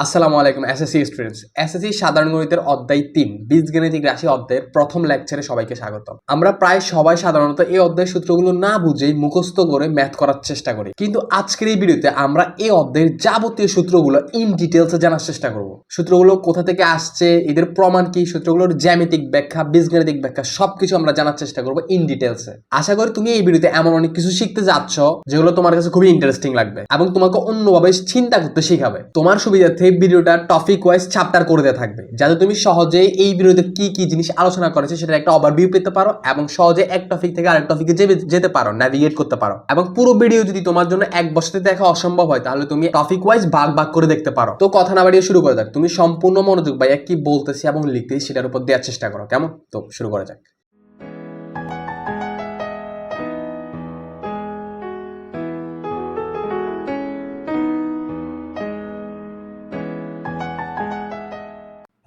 আসসালামু আলাইকুম SSC students. SSC সাধারণ গণিতের অধ্যায় ৩ বীজগাণিতিক রাশি অধ্যায়ের প্রথম লেকচারে সবাইকে স্বাগত। আমরা প্রায় সবাই সাধারণত এই অধ্যায়ের সূত্রগুলো না বুঝেই মুখস্থ করে ম্যাথ করার চেষ্টা করি, কিন্তু আজকের এই ভিডিওতে আমরা এই অধ্যায়ের যাবতীয় সূত্রগুলো ইন ডিটেলসে জানার চেষ্টা করব। সূত্রগুলো কোথা থেকে আসছে, এদের প্রমাণ কি, সূত্রগুলোর জ্যামিতিক ব্যাখ্যা, বীজগাণিতিক ব্যাখ্যা সবকিছু আমরা জানার চেষ্টা করব ইন ডিটেলসে। আশা করি তুমি এই ভিডিওতে এমন অনেক কিছু শিখতে যাচ্ছ যেগুলো তোমার কাছে খুবই ইন্টারেস্টিং লাগবে এবং তোমাকে অন্যভাবে চিন্তা করতে শেখাবে। তোমার সুবিধার্থে ভিডিওটা টপিক ওয়াইজ চ্যাপ্টার করে দেওয়া থাকবে, যাতে তুমি সহজেই এই ভিডিওতে কি কি জিনিস আলোচনা করেছে সেটা একটা ওভারভিউ পেতে পারো এবং সহজে এক টপিক থেকে আরেক টপিকে যেতে পারো, ন্যাভিগেট করতে পারো। এবং পুরো ভিডিও যদি তোমার জন্য এক বছরে দেখা অসম্ভব হয়, তাহলে তুমি টপিক ওয়াইজ ভাগ ভাগ করে দেখতে পারো। তো কথা না বাড়িয়ে শুরু করে যাক। তুমি সম্পূর্ণ মনোযোগ ভাইয়া কি বলতেছি এবং লিখতেছি সেটার উপর দেওয়ার চেষ্টা করো, কেমন? তো শুরু করা যাক।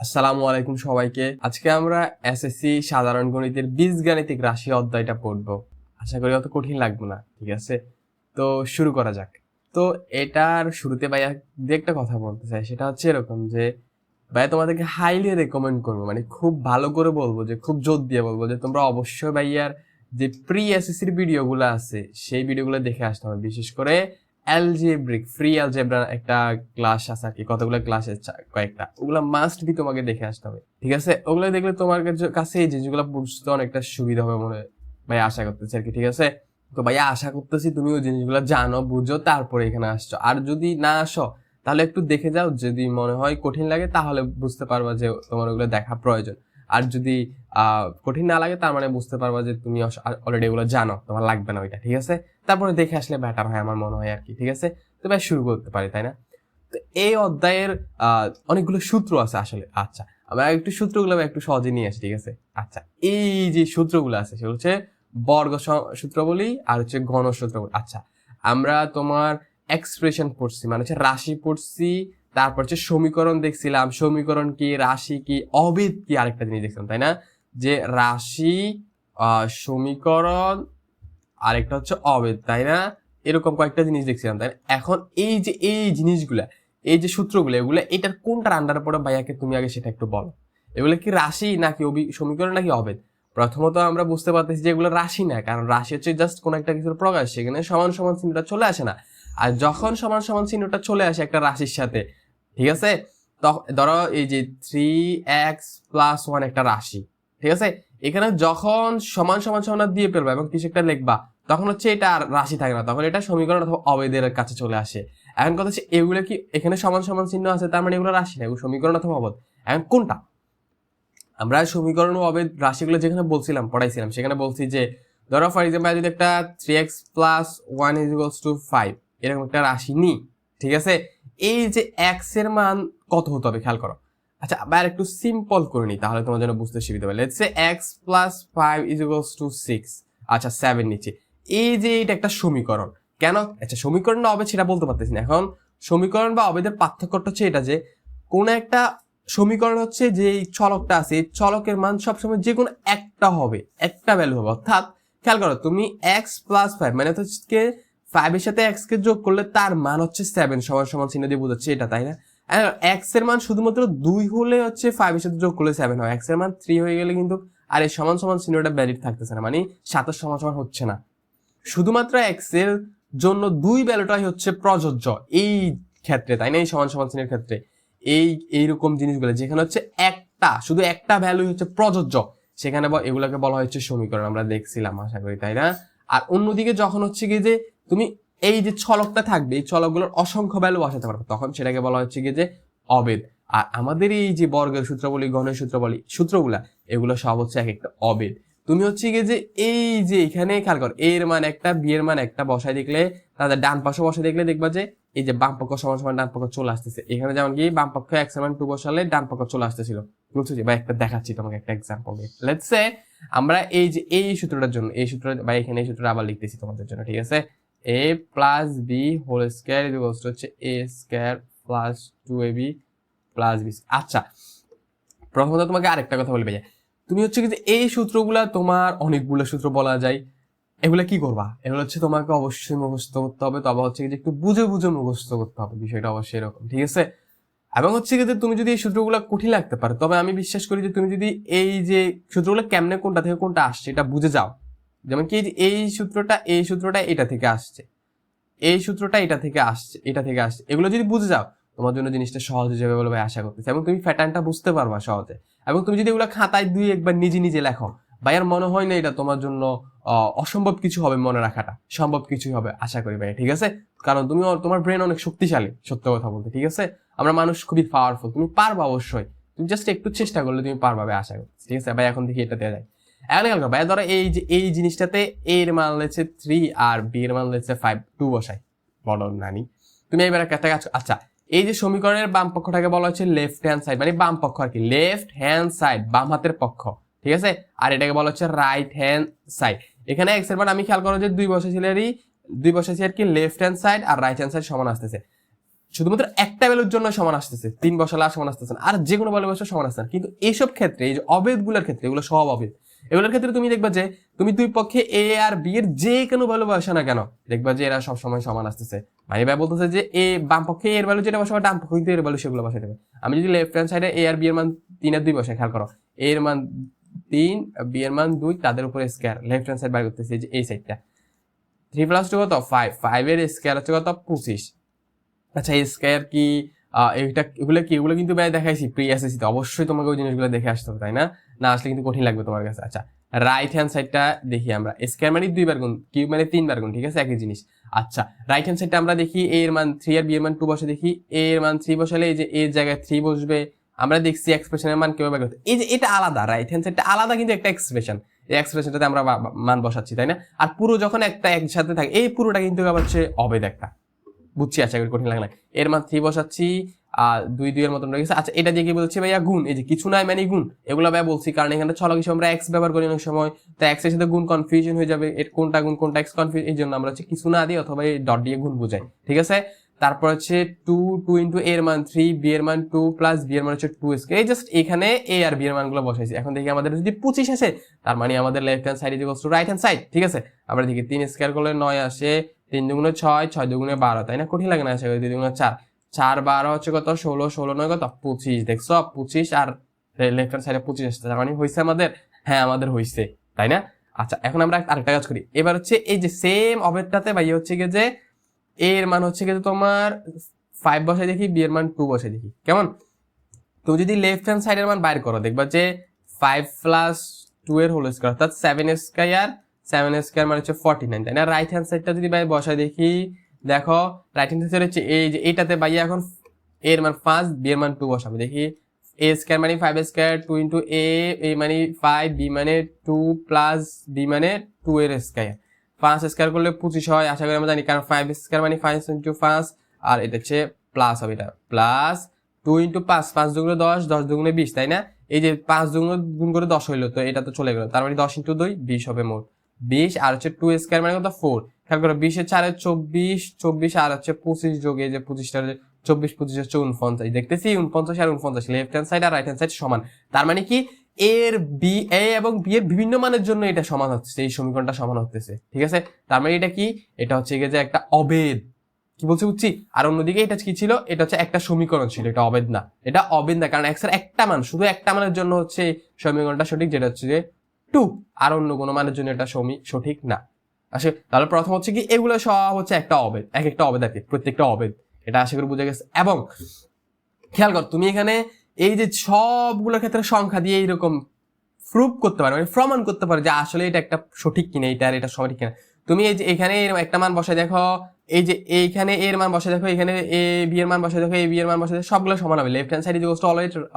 আসসালামু আলাইকুম সবাইকে। আজকে আমরা এসএসসি সাধারণ গণিতের বীজগাণিতিক রাশি অধ্যায়টা পড়বো। আশা করি অত কঠিন লাগবে না, ঠিক আছে? তো শুরু করা যাক। তো এটার শুরুতে ভাইয়া যে একটা কথা বলতে চাই, সেটা হচ্ছে এরকম যে ভাইয়া তোমাদেরকে হাইলি রেকমেন্ড করবো, মানে খুব ভালো করে বলবো, যে খুব জোর দিয়ে বলবো যে তোমরা অবশ্যই ভাইয়ার যে প্রি এসএসসির ভিডিওগুলো আছে সেই ভিডিওগুলো দেখে আসতে হবে। বিশেষ করে অ্যালজেব্রিক ফ্রি অ্যালজেব্রা একটা ক্লাস আছে আর কি, কতগুলো ক্লাস আছে কয়েকটা, ওগুলো মাস্ট বি তোমাকে দেখে আসতে হবে, ঠিক আছে? ওগুলো দেখলে তোমার কাছে এই জিনিসগুলো বুঝতে অনেকটা সুবিধা হবে মনে ভাই আশা করতেছি আর কি, ঠিক আছে? তো ভাইয়া আশা করতেছি তুমি ওই জিনিসগুলো জানো, বুঝো, তারপরে এখানে আসছো। আর যদি না আসো তাহলে একটু দেখে যাও, যদি মনে হয় কঠিন লাগে তাহলে বুঝতে পারবা যে তোমার ওগুলো দেখা প্রয়োজন। আর যদি কঠিন না লাগে তার মানে বুঝতে পারবা যে তুমি অলরেডি এগুলো জানো, তোমার লাগবে না ওইটা, ঠিক আছে? তারপরে দেখে আসলে বেটার হয় আমার মনে হয় আর কি, ঠিক আছে? তো ভাই শুরু করতে পারি, তাই না? তো এই অধ্যায়ের অনেকগুলো সূত্র আছে আসলে। আচ্ছা, আমরা একটু সূত্রগুলো একটু সহজে নিয়ে আসি, ঠিক আছে? আচ্ছা, এই যে সূত্রগুলো আছে সেগুলো হচ্ছে বর্গ সূত্র বলি আর হচ্ছে ঘন সূত্র বলি। আচ্ছা, আমরা তোমার এক্সপ্রেশন পড়ছি, মানে হচ্ছে রাশি পড়ছি, তারপর হচ্ছে সমীকরণ দেখছিলাম, সমীকরণ কি, রাশি কি, অবেদ কি, আরেকটা জিনিস দেখছিলাম, তাই না? যে রাশি, সমীকরণ, আরেকটা হচ্ছে অবেদ, তাই না? এরকম কয়েকটা জিনিস দেখছিলাম, তাই না? এখন এই যে এই জিনিসগুলা, এই যে সূত্রগুলো, এগুলা এটার কোনটার আন্ডারে পড়ে ভাইয়াকে তুমি আগে সেটা একটু বলো। এগুলো কি রাশি নাকি সমীকরণ নাকি অবেদ? প্রথমত আমরা বুঝতে পারতেছি যে এগুলো রাশি না, কারণ রাশি হচ্ছে জাস্ট কোন একটা কিছুর প্রকাশ, সেখানে সমান সমান চিহ্নটা চলে আসে না। আর যখন সমান সমান চিহ্নটা চলে আসে একটা রাশির সাথে, ঠিক আছে, ধরো এই যে 3x+1 একটা রাশি, ঠিক আছে, এখানে যখন সমান সমান সমান দিয়ে ফেলবা এবং কিছু একটা লিখবা, তখন হচ্ছে এটা আর রাশি থাকে না, তখন এটা সমীকরণ অথবা অবেদের কাছে চলে আসে। এখন কথা হচ্ছে এগুলো কি এখানে সমান সমান চিহ্ন আছে, তার মানে এগুলো রাশি না, এগুলো সমীকরণ অথবা অবেদ। এখন কোনটা? আমরা সমীকরণ ও অবেদ রাশিগুলো যেখানে বলছিলাম, পড়াইছিলাম, সেখানে বলছি যে ধরো ফর এক্সাম্পল যদি একটা 3x+1=5 এরকম একটা রাশি নি, ঠিক আছে, এই যে x এর মান কত হতে হবে খেয়াল করো। আচ্ছা, আবার একটু সিম্পল করে নি তাহলে তোমার জন্য বুঝতে সুবিধা হবে। Let's say x+5=6। আচ্ছা, 7 নিচে, এই যে এটা একটা সমীকরণ। কেন? আচ্ছা, সমীকরণ না অবেদ সেটা বলতে পারতেছি না। এখন সমীকরণ বা অবেদের পার্থক্যটা হচ্ছে এটা যে কোন একটা সমীকরণ হচ্ছে যে চলকটা আছে, এই চলকের মান সবসময় যে কোনো একটা হবে, একটা ভ্যালু হবে। অর্থাৎ খেয়াল করো, তুমি x+5 মানে হচ্ছে 5 এর সাথে x কে যোগ করলে তার মান হচ্ছে 7, সমান সমান চিহ্ন দিয়ে বোঝাচ্ছে এটা, তাই না? x এর মান শুধুমাত্র 2 হলে হচ্ছে 5 এর সাথে যোগ করলে 7 হয়, x এর মান 3 হয়ে গেলে কিন্তু আর এই সমান সমান চিহ্নটা ভ্যালিড থাকতেছে না, মানে 27 সমান সমান হচ্ছে না। শুধুমাত্র x এর জন্য 2 ভ্যালুটাই হচ্ছে প্রযোজ্য এই ক্ষেত্রে, তাই না? এই সমান সমান চিহ্নের ক্ষেত্রে এইরকম জিনিসগুলো যেখানে হচ্ছে একটা, শুধু একটা ভ্যালু হচ্ছে প্রযোজ্য, সেখানে এগুলোকে বলা হচ্ছে সমীকরণ, আমরা দেখছিলাম আশা করি, তাই না? আর অন্যদিকে যখন হচ্ছে কি যে তুমি এই যে ছলকটা থাকবে, এই ছলকগুলোর অসংখ্য ভ্যালু বসাতে পারবে, তখন সেটাকে বলা হচ্ছে কি যে অবেদ। আর আমাদের এই যে বর্গের সূত্র বলি, গণের সূত্র বলি, সূত্রগুলা এগুলো সব হচ্ছে এক একটা অবেদ। তুমি হচ্ছে কি যে এই যে এখানে খেয়াল কর, a এর মান একটা, b এর মান একটা বসাই দেখলে, তাদের ডান পাশে বসাই দেখলে দেখবা যে এই যে বাম পক্ষ সমান সমান ডান পক্ষ চলে আসতেছে। এখানে যেমন কি বাম পক্ষে x এর মান 2 বসালে ডান পক্ষ চলে আসতেছিল, বুঝছো? যে বা একটা দেখাচ্ছি তোমাকে একটা এক্সাম্পল দিয়ে। লেটস সে আমরা এই যে এই সূত্রটার জন্য এই সূত্র বা এখানে এই সূত্রটা আবার লিখতেছি তোমাদের জন্য, ঠিক আছে? a+b² হচ্ছে a²+2ab+b। আচ্ছা, প্রথমত তোমাকে আরেকটা কথা বলি ভাইয়া, তুমি হচ্ছে কি যে এই সূত্রগুলা, তোমার অনেকগুলো সূত্র বলা যায়, এগুলা কি করবা? এগুলো হচ্ছে তোমাকে অবশ্যই মুখস্থ করতে হবে, তবে হচ্ছে যে একটু বুঝে বুঝে মুখস্থ করতে হবে, বিষয়টা অবশ্যই এরকম, ঠিক আছে? এবং হচ্ছে কি যে তুমি যদি এই সূত্রগুলো কঠিন লাগতে পারে, তবে আমি বিশ্বাস করি যে তুমি যদি এই যে সূত্রগুলো কেমনে কোনটা থেকে কোনটা আসছে এটা বুঝে যাও, যেমন কি এই সূত্রটা এটা থেকে আসছে, এই সূত্রটা এটা থেকে আসছে, এগুলো যদি বুঝে যাও তোমার জন্য জিনিসটা সহজ হয়ে যাবে বলে ভাই আশা করতেছি, এবং তুমি প্যাটার্নটা বুঝতে পারবা সহজে। এবং তুমি যদি এগুলো খাতায় একবার নিজে লেখো, ভাইয়ার মনে হয় না এটা তোমার জন্য অসম্ভব কিছু হবে, মনে রাখাটা সম্ভব কিছুই হবে আশা করি ভাই, ঠিক আছে? কারণ তোমার ব্রেন অনেক শক্তিশালী, সত্য কথা বলতে, ঠিক আছে? আমরা মানুষ খুবই পাওয়ারফুল, তুমি পারবা অবশ্যই, তুমি জাস্ট একটু চেষ্টা করলে তুমি পারবা ভাই আশা করছি, ঠিক আছে ভাই? এখন দেখি এটা দেওয়া যায়। এখন ভাই ধরো এই জিনিসটাতে এ এর মান লেছে 3 আর বি এর মান লেছে 5, 2 বসাই, বড় নানি তুমি এবার একটা কাজ। আচ্ছা, এই যে সমীকরণের বাম পক্ষটাকে বলা হচ্ছে লেফট হ্যান্ড সাইড, মানে বাম পক্ষ আর কি, লেফট হ্যান্ড সাইড, বাম হাতের পক্ষ, ঠিক আছে? আর এটাকে বলা হচ্ছে রাইট হ্যান্ড সাইড। এখানে এক্স এর মান আমি খেয়াল করো যে 2 বসেছি আর কি, লেফট হ্যান্ড সাইড আর রাইট হ্যান্ড সাইড সমান আসতেছে, শুধুমাত্র একটা ভ্যালুর জন্য সমান আসতেছে, 3 বসালে আর সমান আসতেছে না, আর যে কোনো ভ্যালু বসে সমান আসছে না। কিন্তু এইসব ক্ষেত্রে, এই যে অভেদগুলোর ক্ষেত্রে, এগুলো সব অভেদ, এগুলোর ক্ষেত্রে তুমি দেখবা যে তুমি দুই পক্ষে এ আর বি এর যে কোনো ভ্যালু বসা না কেন, দেখবা যে এরা সব সময় সমান আসতেছে। মানে ভাই বলতেছে যে এ বাম পক্ষে এর ভ্যালু যেটা বসাবে, ডান পক্ষে এর ভ্যালু সেগুলো বসাই দেবে। আমি যদি লেফট হ্যান্ড সাইডে এ আর বি এর মান 3 আর 2 বসাই, খেয়াল করো, এ এর মান 3, বি এর মান 2, তাদের উপরে square, left hand side bar করতেছি, যে এই সাইডটা 3 + 2 কত 5, 5 এর স্কয়ার হচ্ছে কত 25। আচ্ছা, এই স্কয়ার কি এগুলো কিন্তু ভাই দেখাইছি প্রি এসএসসি তে, অবশ্যই তোমাকে ওই জিনিসগুলো দেখে আসতে হবে, তাই না? না আসলে কিন্তু কঠিন লাগবে তোমার কাছে। আচ্ছা, রাইট হ্যান্ড সাইডটা দেখি আমরা, স্কয়ার মানে 2 বার গুণ, কিউব মানে 3 বার গুণ, ঠিক আছে, একই জিনিস। আচ্ছা, রাইট হ্যান্ড সাইডটা আমরা দেখি, এ এর মান 3 আর বি এর মান 2 বসে দেখি, এ এর মান 3 বসালে এই যে এর জায়গায় 3 বসবে। আমরা দেখছি এক্সপ্রেশনের মান কিভাবে বের করতে, এই যে এটা আলাদা, রাইট হ্যান্ড সাইডটা আলাদা, কিন্তু একটা এক্সপ্রেশন, এই এক্সপ্রেশনটাতে আমরা মান বসাচ্ছি, তাই না? আর পুরো যখন একটা একসাথে থাকে, এই পুরোটা কিন্তু আবার হচ্ছে অভেদ একটা, বুঝছি, আশা করি কঠিন লাগে না। এর মান 3 বসাচ্ছি, 2 এর মতন রয়ে গেছে। আচ্ছা, এটা দিয়ে কি বলছি ভাইয়া? গুণ। এই যে কিছু নাই মানে গুণ, এগুলো ভাই বলছি কারণ এখানে ছলক হিসেবে আমরা এক্স ব্যবহার করি অনেক সময়, তো এক্স এর সাথে গুণ কনফিউশন হয়ে যাবে, এর কোনটা গুণ কোনটা এক্স কনফিউজ, এই জন্য আমরা হচ্ছে কিছু না দিই অথবা এই ডট দিয়ে গুণ বুঝাই, ঠিক আছে? তারপর হচ্ছে 2 ইন্টু এ এর মান 3, বি এর মান 2 প্লাস বি এর মান হচ্ছে 2 স্কয়ার। এই জাস্ট এখানে এ আর বি এর মানগুলো বসাইছি। এখন দেখি আমাদের যদি 25 আসে, তার মানে আমাদের left hand side equals to right hand side, ঠিক আছে? আমরা দেখি 3 স্কয়ার করলে 9 আসে, 3 দুগুণে 6, 6 দুগুণে 12, তাই না? কঠিন লাগে না আশা করি। 2 দুগুণে 4, 4 12 হচ্ছে কত 16, 16 9 কত 25, দেখছো 25 আর লেফট হ্যান্ড সাইডে 25 আসছে, তার মানে হইছে আমাদের, হ্যাঁ আমাদের হইছে, তাই না? আচ্ছা, এখন আমরা আরেকটা কাজ করি। এবার হচ্ছে এই যে সেম অভেদটাতে ভাই হচ্ছে কি যে এ এর মান হচ্ছে কি তোমার 5 বসাই দেখি, বি এর মান 2 বসাই দেখি, কেমন? তুমি যদি লেফট হ্যান্ড সাইডের মান বাইর করো, দেখবা যে 5 + 2 এর হোল স্কয়ার অর্থাৎ 7 স্কয়ার, 7 স্কয়ার মানে হচ্ছে 49, তাই না? রাইট হ্যান্ড সাইডটা যদি ভাই বসাই দেখি, দেখো রাইট হ্যান্ড সাইড হচ্ছে এই যে এইটাতে ভাই এখন এ এর মান 5, বি এর মান 2 বসাবো, দেখি এ স্কয়ার মানে 5 স্কয়ার, 2 ইনটু এ মানে 5, বি মানে 2 প্লাস বি মানে 2 এর স্কয়ার, 5 স্কয়ার করলে 25 হয় আশা করি আমরা জানি, কারণ 5 স্কয়ার মানে 5 ইনটু 5, আর এটা হচ্ছে প্লাস হবে, এটা প্লাস 2 ইন্টু 5, 5 দুগুণে 10, 10 দুগুণে 20, তাই না? এই যে 5 দুগুণে গুণ করে 10 হইলো, তো এটা তো চলে গেল, তার মানে 10 ইন্টু 2 20 হবে মোট 20, আর হচ্ছে 2 স্কয়ার মানে কত 4, খেয়াল করো 20 এর 4 এর 24, 24 আর হচ্ছে 25 যোগে যে 25টা 24 25 হচ্ছে 49, দেখতেছি 49 আর 49 লেফট হ্যান্ড সাইড আর রাইট হ্যান্ড সাইড সমান, তার মানে কি এর বি এ এবং বি এর বিভিন্ন মানের জন্য এটা সমান হচ্ছে, এই সমীকরণটা সমান হতেছে, ঠিক আছে? তার মানে এটা কি? এটা হচ্ছে যে একটা অভেদ, কি বলছে বুঝছি? আর অন্যদিকে এটা কি ছিল? এটা হচ্ছে একটা সমীকরণ ছিল, এটা অভেদ না, এটা অভেদ না, কারণ এক্স এর একটা মান, শুধু একটা মানের জন্য হচ্ছে সমীকরণটা সঠিক, যেটা হচ্ছে যে 2, আর অন্য কোনো মানের জন্য এটা সঠিক না। আসলে তাহলে প্রথম হচ্ছে কি, এগুলো সব হচ্ছে একটা অভেদ, এক একটা অভেদ আছে, প্রত্যেকটা অভেদ, এটা আশা করি বুঝে গেছে। এবং খেয়াল কর, তুমি এখানে এই যে সবগুলোর ক্ষেত্রে সংখ্যা দিয়ে এইরকম প্রুভ করতে পারো, মানে প্রমাণ করতে পারো যে আসলে এটা একটা সঠিক কিনা, এটা আর এটা সঠিক কিনা। তুমি এই যে এখানে একটা মান বসে দেখো, এই যে এইখানে এর মান বসে দেখো, এখানে এ বি এর মান বসে দেখো, এ বি এর মান বসে দেখো, সবগুলো সমান হবে। Left hand side is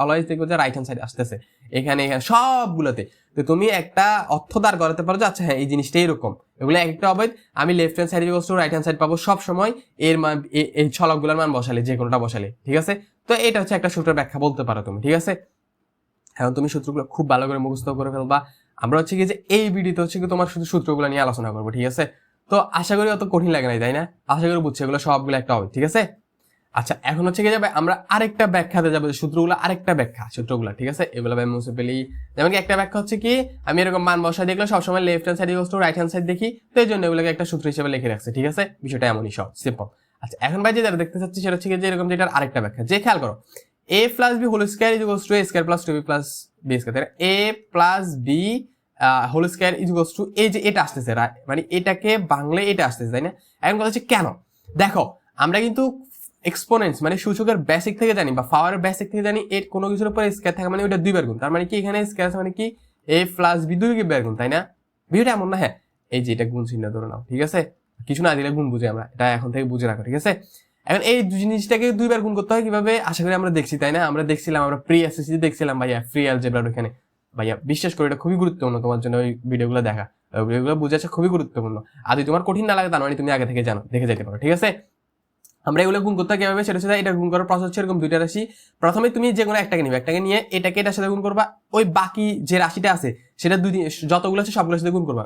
always দেখবো যে রাইট হ্যান্ড সাইড আসতেছে এখানে সবগুলোতে। তো তুমি একটা অর্থ দাঁড় করাতে পারো যে আচ্ছা হ্যাঁ এই জিনিসটা এরকম, এগুলো একটা অবৈধ, আমি left hand side is right hand side পাবো সব সময় এর মান, এই ছলকগুলোর মান বসালে, যে কোনোটা বসালে, ঠিক আছে? তো এটা হচ্ছে একটা সূত্রের ব্যাখ্যা বলতে পারো তুমি, ঠিক আছে? এখন তুমি সূত্রগুলো খুব ভালো করে মুখস্থ করে ফেলবা। আমরা হচ্ছে কি যে এই ভিডিওতে হচ্ছে কি তোমার শুধু সূত্রগুলো নিয়ে আলোচনা করবো, ঠিক আছে? তো আশা করি অত কঠিন লাগে নাই, তাই না? আশা করি বুঝছি এগুলো সবগুলো একটা হবে, ঠিক আছে? আচ্ছা, এখন হচ্ছে কি যাবে আমরা আরেকটা ব্যাখ্যাতে যাবো, সূত্রগুলো আরেকটা ব্যাখ্যা সূত্রগুলো, ঠিক আছে? এগুলো ভাই মুছে ফেলি। যেমন কি একটা ব্যাখ্যা হচ্ছে কি, আমি এরকম মান বসায় দেখলে সবসময় left hand side equals to right hand side দেখি, তো এই জন্য এগুলোকে একটা সূত্র হিসেবে লিখে রাখছে, ঠিক আছে? বিষয়টা এমনই সব সিম্পল। আচ্ছা এখন ভাই যেটা দেখতে চাচ্ছি সেটা হচ্ছে যে এরকম যেটার আরেকটা ব্যাখ্যা, যে খেয়াল করো a plus B whole square equals to a square plus 2b plus b square, a plus B whole square equals to এই যে এটা আসতেছে, মানে এটাকে বাংলায় এটা আসতেছে, তাই না? এখন কথা হচ্ছে কেন, দেখো আমরা কিন্তু এক্সপোনেন্টস মানে সূচকের বেসিক থেকে জানি বা পাওয়ারের বেসিক থেকে জানি এর কোনো কিছুর উপর স্কয়ার থাকে মানে ওটা দুইবার গুণ, তার মানে কি এখানে স্কয়ার আছে মানে কি a প্লাস বি দুইবার গুণ, তাই না? ভিডিওটা এমন না, হ্যাঁ এই যে এটা গুণ চিহ্ন ধরে নাও, ঠিক আছে? কিছু না দিলে গুণ বুঝে আমরা, এটা এখন থেকে বুঝে রাখো, ঠিক আছে? এখন এই জিনিসটাকে দুইবার গুণ করতে হয় কিভাবে আশা করি আমরা দেখছি, তাই না? আমরা দেখছিলাম, আমরা প্রি এসএসসি দেখছিলাম ভাইয়া, ফ্রি অ্যালজেব্রার ওখানে ভাইয়া, বিশ্বাস করে এটা খুবই গুরুত্বপূর্ণ তোমার জন্য ওই ভিডিওগুলো দেখা, ওই ভিডিওগুলো বুঝাচ্ছে খুবই গুরুত্বপূর্ণ। আর যদি তোমার কঠিন না লাগে তার মানে তুমি আগে থেকে জানো, দেখে যেতে পারো, ঠিক আছে? আমরা এগুলো গুণ করতে কিভাবে সেটা হচ্ছে এটা গুণ করার প্রসেস হচ্ছে এরকম দুইটা রাশি, প্রথমে তুমি যে কোনো একটাকে নিবে, একটাকে নিয়ে এটাকে এটার সাথে গুণ করবা, ওই বাকি যে রাশিটা আছে সেটা যতগুলো আছে সবগুলোর সাথে গুণ করবা,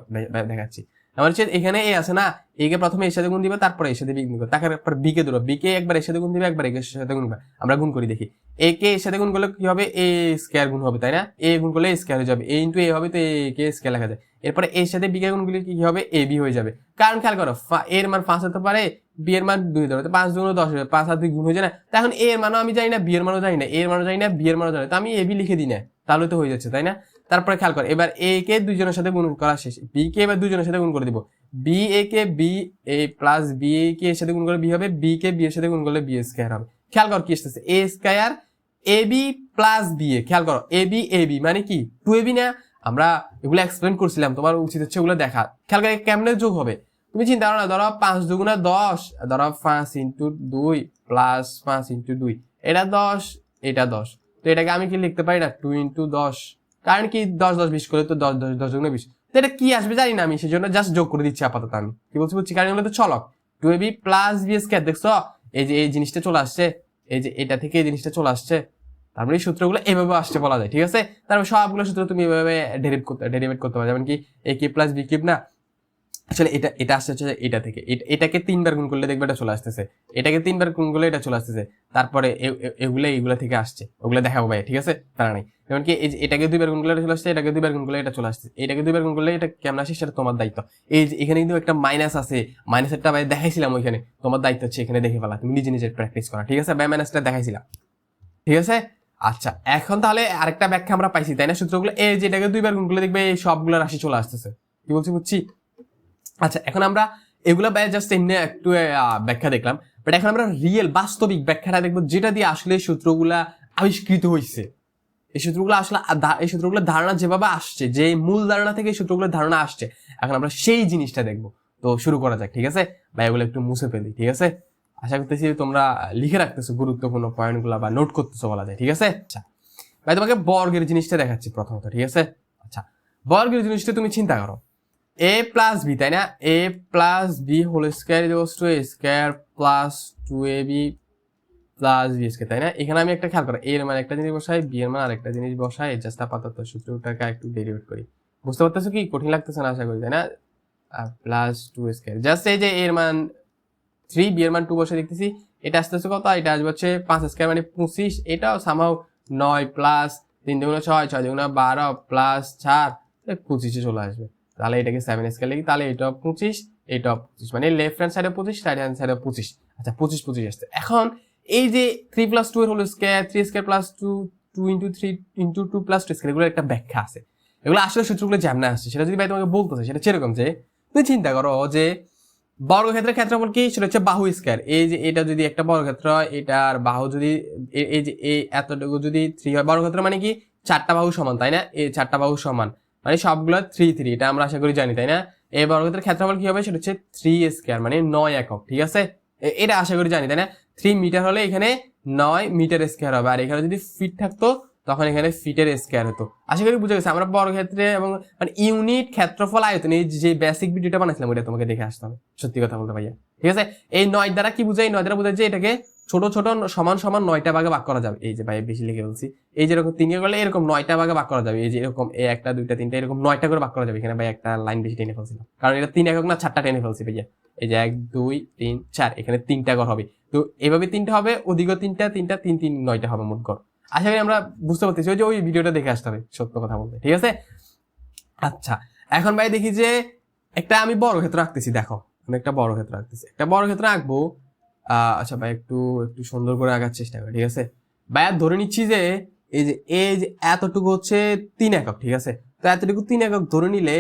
দেখাচ্ছি। আমার হচ্ছে এখানে এ আছে না, এ কে প্রথমে এর সাথে গুণ দিবা, তারপরে এর সাথে বি গুণ করবে, তারপর বি কে ধরো, বি কে একবার এর সাথে গুণ দিবে, একবার এর সাথে গুণ করবে, আমরা গুণ করি দেখি। এ কে এর সাথে গুণ করলে কি হবে, এ স্কয়ার গুণ হবে, তাই না? এ গুণ করলে স্কয়ার হয়ে যাবে, এ ইনটু এ হবে, তো এ কে স্কয়ার লেখা যায়। এরপরে এর সাথে বি কে গুণ করলে কি হবে, এ বি হয়ে যাবে। কারণ খেয়াল করো এর মান 5 হতে পারে, বি এর মান 2 ধরো, তো 5 গুণ 10 হবে, 5 আর 2 গুণ হয়ে যায় না? এখন এ এর মানও আমি জানি না, বি এর মানও জানি না, এর মানও জানি না, বি এর মানও জানি না, তো আমি এ বি লিখে দিই না, তাহলে তো হয়ে যাচ্ছে, তাই না? তারপরে খেয়াল কর এবার এ কে দুইজনের সাথে গুণ করা শেষ, বি কে এবার দুইজনের সাথে গুণ করে দিব, B A K B A plus B A কে এর সাথে গুণ করলে বি হবে, বি কে বি এর সাথে গুণ করলে বি স্কয়ার হবে। খেয়াল কর কি আসতেছে, এ square A B plus B A, খেয়াল করো এ বি মানে কি 2ab না? আমরা এগুলো এক্সপ্লেন করছিলাম, তোমার উচিত হচ্ছে ওগুলো দেখা। খেয়াল করে কেমনে যোগ হবে, তুমি চিন্তা করো না, ধরো 5 দুগুণা 10, ধরো 5 ইন্টু 2 প্লাস 5 ইন্টু 2, এটা 10 এটা 10, তো এটাকে আমি কি লিখতে পারি না 2 ইন্টু 10, কারণ কি 10 10 20 করে তো 10 10 10 দুগুণা 20, তো এটা কি আসবে জানি না আমি, সেজন্য জাস্ট যোগ করে দিচ্ছি আপাতত। আমি কি বলছি কারণ এগুলো তো চলক, 2ab প্লাস বি স্কয়ার, দেখছো এই যে এই জিনিসটা চলে আসছে, এই যে এটা থেকে এই জিনিসটা চলে আসছে, তারপরে এই সূত্রগুলো এভাবে আসছে বলা যায়, ঠিক আছে? তারপর সবগুলো সূত্র তুমি এভাবে ডেরিভেট করতে পারো, যেমন কি এ কিউব প্লাস বি কিউব না, আসলে এটা আসছে হচ্ছে এটা থেকে, এটাকে 3বার গুণ করলে দেখবে এটা চলে আসতেছে, এটাকে 3বার গুণ করলে এটা চলে আসতেছে, তারপরে এগুলো থেকে আসছে, ওগুলো দেখাবো ভাই, ঠিক আছে? তারা নাই, যেমন কি এই যে এটাকে 2বার গুণ করলে এটা চলে আসছে, এটাকে 2বার গুণ করলে এটা চলে আসছে, এটাকে 2বার গুণ করলে এটা কেমন আসে সেটা তোমার দায়িত্ব। এই যে এখানে কিন্তু একটা মাইনাস আছে, মাইনাসেরটা ভাই দেখাইছিলাম ওইখানে, তোমার দায়িত্ব হচ্ছে এখানে দেখে ফেলা, তুমি নিজে নিজে প্র্যাকটিস করা, ঠিক আছে? ভাই মাইনাসটা দেখাইছিলাম, ঠিক আছে? আচ্ছা এখন তাহলে আরেকটা ব্যাখ্যা আমরা পাইছি, তাই না? সূত্রগুলো এই যে এটাকে 2বার গুণ করলে দেখবে এই সবগুলো রাশি চলে আসতেছে, কি বলছি বুঝছি? আচ্ছা এখন আমরা এগুলা জাস্ট এমনি একটু ব্যাখ্যা দেখলাম, বাট এখন আমরা রিয়েল বাস্তবিক ব্যাখ্যাটা দেখবো, যেটা দিয়ে আসলে সূত্রগুলা আবিষ্কৃত হয়েছে। এই সূত্রগুলো আসলে এই সূত্রগুলোর ধারণা যেভাবে আসছে, যে মূল ধারণা থেকে এই সূত্রগুলোর ধারণা আসছে, এখন আমরা সেই জিনিসটা দেখবো। তো শুরু করা যাক, ঠিক আছে ভাই? এগুলো একটু মুছে ফেলি, ঠিক আছে? আশা করতেছি তোমরা লিখে রাখতেছো গুরুত্বপূর্ণ পয়েন্টগুলো বা নোট করতেছো বলা যায়, ঠিক আছে? আচ্ছা ভাই তোমাকে বর্গের জিনিসটা দেখাচ্ছি প্রথমত, ঠিক আছে? আচ্ছা বর্গের জিনিসটা তুমি চিন্তা করো, a প্লাস বি, তাই না? a plus B whole square equals to a square plus 2ab plus b square, তাই না? এখানে আমি একটা খেয়াল করো, a এর মান একটা জিনিস বসাই, b এর মান আরেকটা জিনিস বসাই, জাস্ট আপাতত সূত্রটাকে একটু ডেরিভেট করি। বুঝতে পারতেছো কি? কঠিন লাগতেছে না আশা করি, তাই না? প্লাস 2 স্কয়ার, জাস্ট এই যে a এর মান 3, b এর মান 2 বসে দেখতেছি, এটা আসতেছে কত, এটা আসবে হচ্ছে 5 স্কয়ার মানে 25, এটাও সামহাও 9 প্লাস 3 দুগুণা 6, 6 দুগুণা 12 প্লাস 4 25 চলে আসবে। তাহলে এটাকে 7 স্কয়ার লিখি, তাহলে এটা 25 এটা 25, মানে লেফট হ্যান্ড সাইডে 25 রাইট হ্যান্ড সাইডে 25। আচ্ছা 25 25 আসছে। এখন এই যে 3 প্লাস 2 এর whole square, 3 square plus 2, 2 into 3 into 2 plus 2 square, এগুলো একটা ব্যাখ্যা আছে, এগুলো আসলে সূত্রগুলো যেমন আসছে সেটা যদি ভাই তোমাকে বলতেছে, সেটা সেরকম যে তুমি চিন্তা করো যে বর্গক্ষেত্রের ক্ষেত্রফল কি, সেটা হচ্ছে বাহু স্কয়ার। এই যে এটা যদি একটা বর্গক্ষেত্র হয়, এটার বাহু যদি এই যে এই এতটুকু যদি 3 হয়, বর্গক্ষেত্র মানে কি 4টা বাহু সমান, তাই না? এই 4টা বাহু সমান মানে সবগুলো 3 3, এটা আমরা আশা করি জানি, তাই না? এই বর্গক্ষেত্রের ক্ষেত্রফল কি হবে, সেটা হচ্ছে 3 স্কয়ার মানে 9 একক, ঠিক আছে? এটা আশা করি জানি, তাই না? 3 মিটার হলে এখানে 9 মিটার স্কয়ার হবে, আর এখানে যদি ফিট থাকতো তখন এখানে ফিটের স্কয়ার হতো। আশা করি বুঝে গেছে। আমরা বর্গক্ষেত্রে এবং মানে ইউনিট ক্ষেত্রফল আয়তন, এই যে বেসিক ভিডিওটা বানাইছিলাম ওইটা তোমাকে দেখে আসতে হবে, সত্যি কথা বলতে ভাইয়া, ঠিক আছে? এই 9 দ্বারা কি বুঝায়, 9 দ্বারা বুঝায় যে এটাকে ছোট ছোট সমান সমান 9টা ভাগে ভাগ করা যাবে। এই যে ভাই বেশি লিখে বলছি, এই যেরকম 3 করলে এরকম 9টা ভাগে ভাগ করা যাবে, এই যে এরকম একটা দুইটা তিনটা এরকম 9টা করে ভাগ করা যাবে। এখানে ভাই একটা লাইন বেশি টেনে ফেলছিলাম, কারণ এটা 3 একক না 4টা টেনে ফেলছি ভাইয়া। এই যে 1 2 3 4, এখানে 3টা ঘর হবে, তো এভাবে 3টা হবে, ওদিকে 3টা 3টা 3 3 9টা হবে মোট ঘর। আশা করি আমরা বুঝতে পারতেছি, ওই যে ওই ভিডিওটা দেখে আসতে হবে সত্য কথা বলতে, ঠিক আছে? আচ্ছা এখন ভাই দেখি যে একটা আমি বর্গক্ষেত্র আঁকতেছি, দেখো আমি একটা বর্গক্ষেত্র আঁকতেছি, একটা বর্গক্ষেত্র আঁকবো। আচ্ছা ভাই একটু একটু সুন্দর করে আঁকার চেষ্টা করি, ঠিক আছে ভাইয়া। ধরে নিচ্ছি যে এই যে এতটুকু হচ্ছে 3 একক, ঠিক আছে। তো এতটুকু 3 একক ধরে নিলে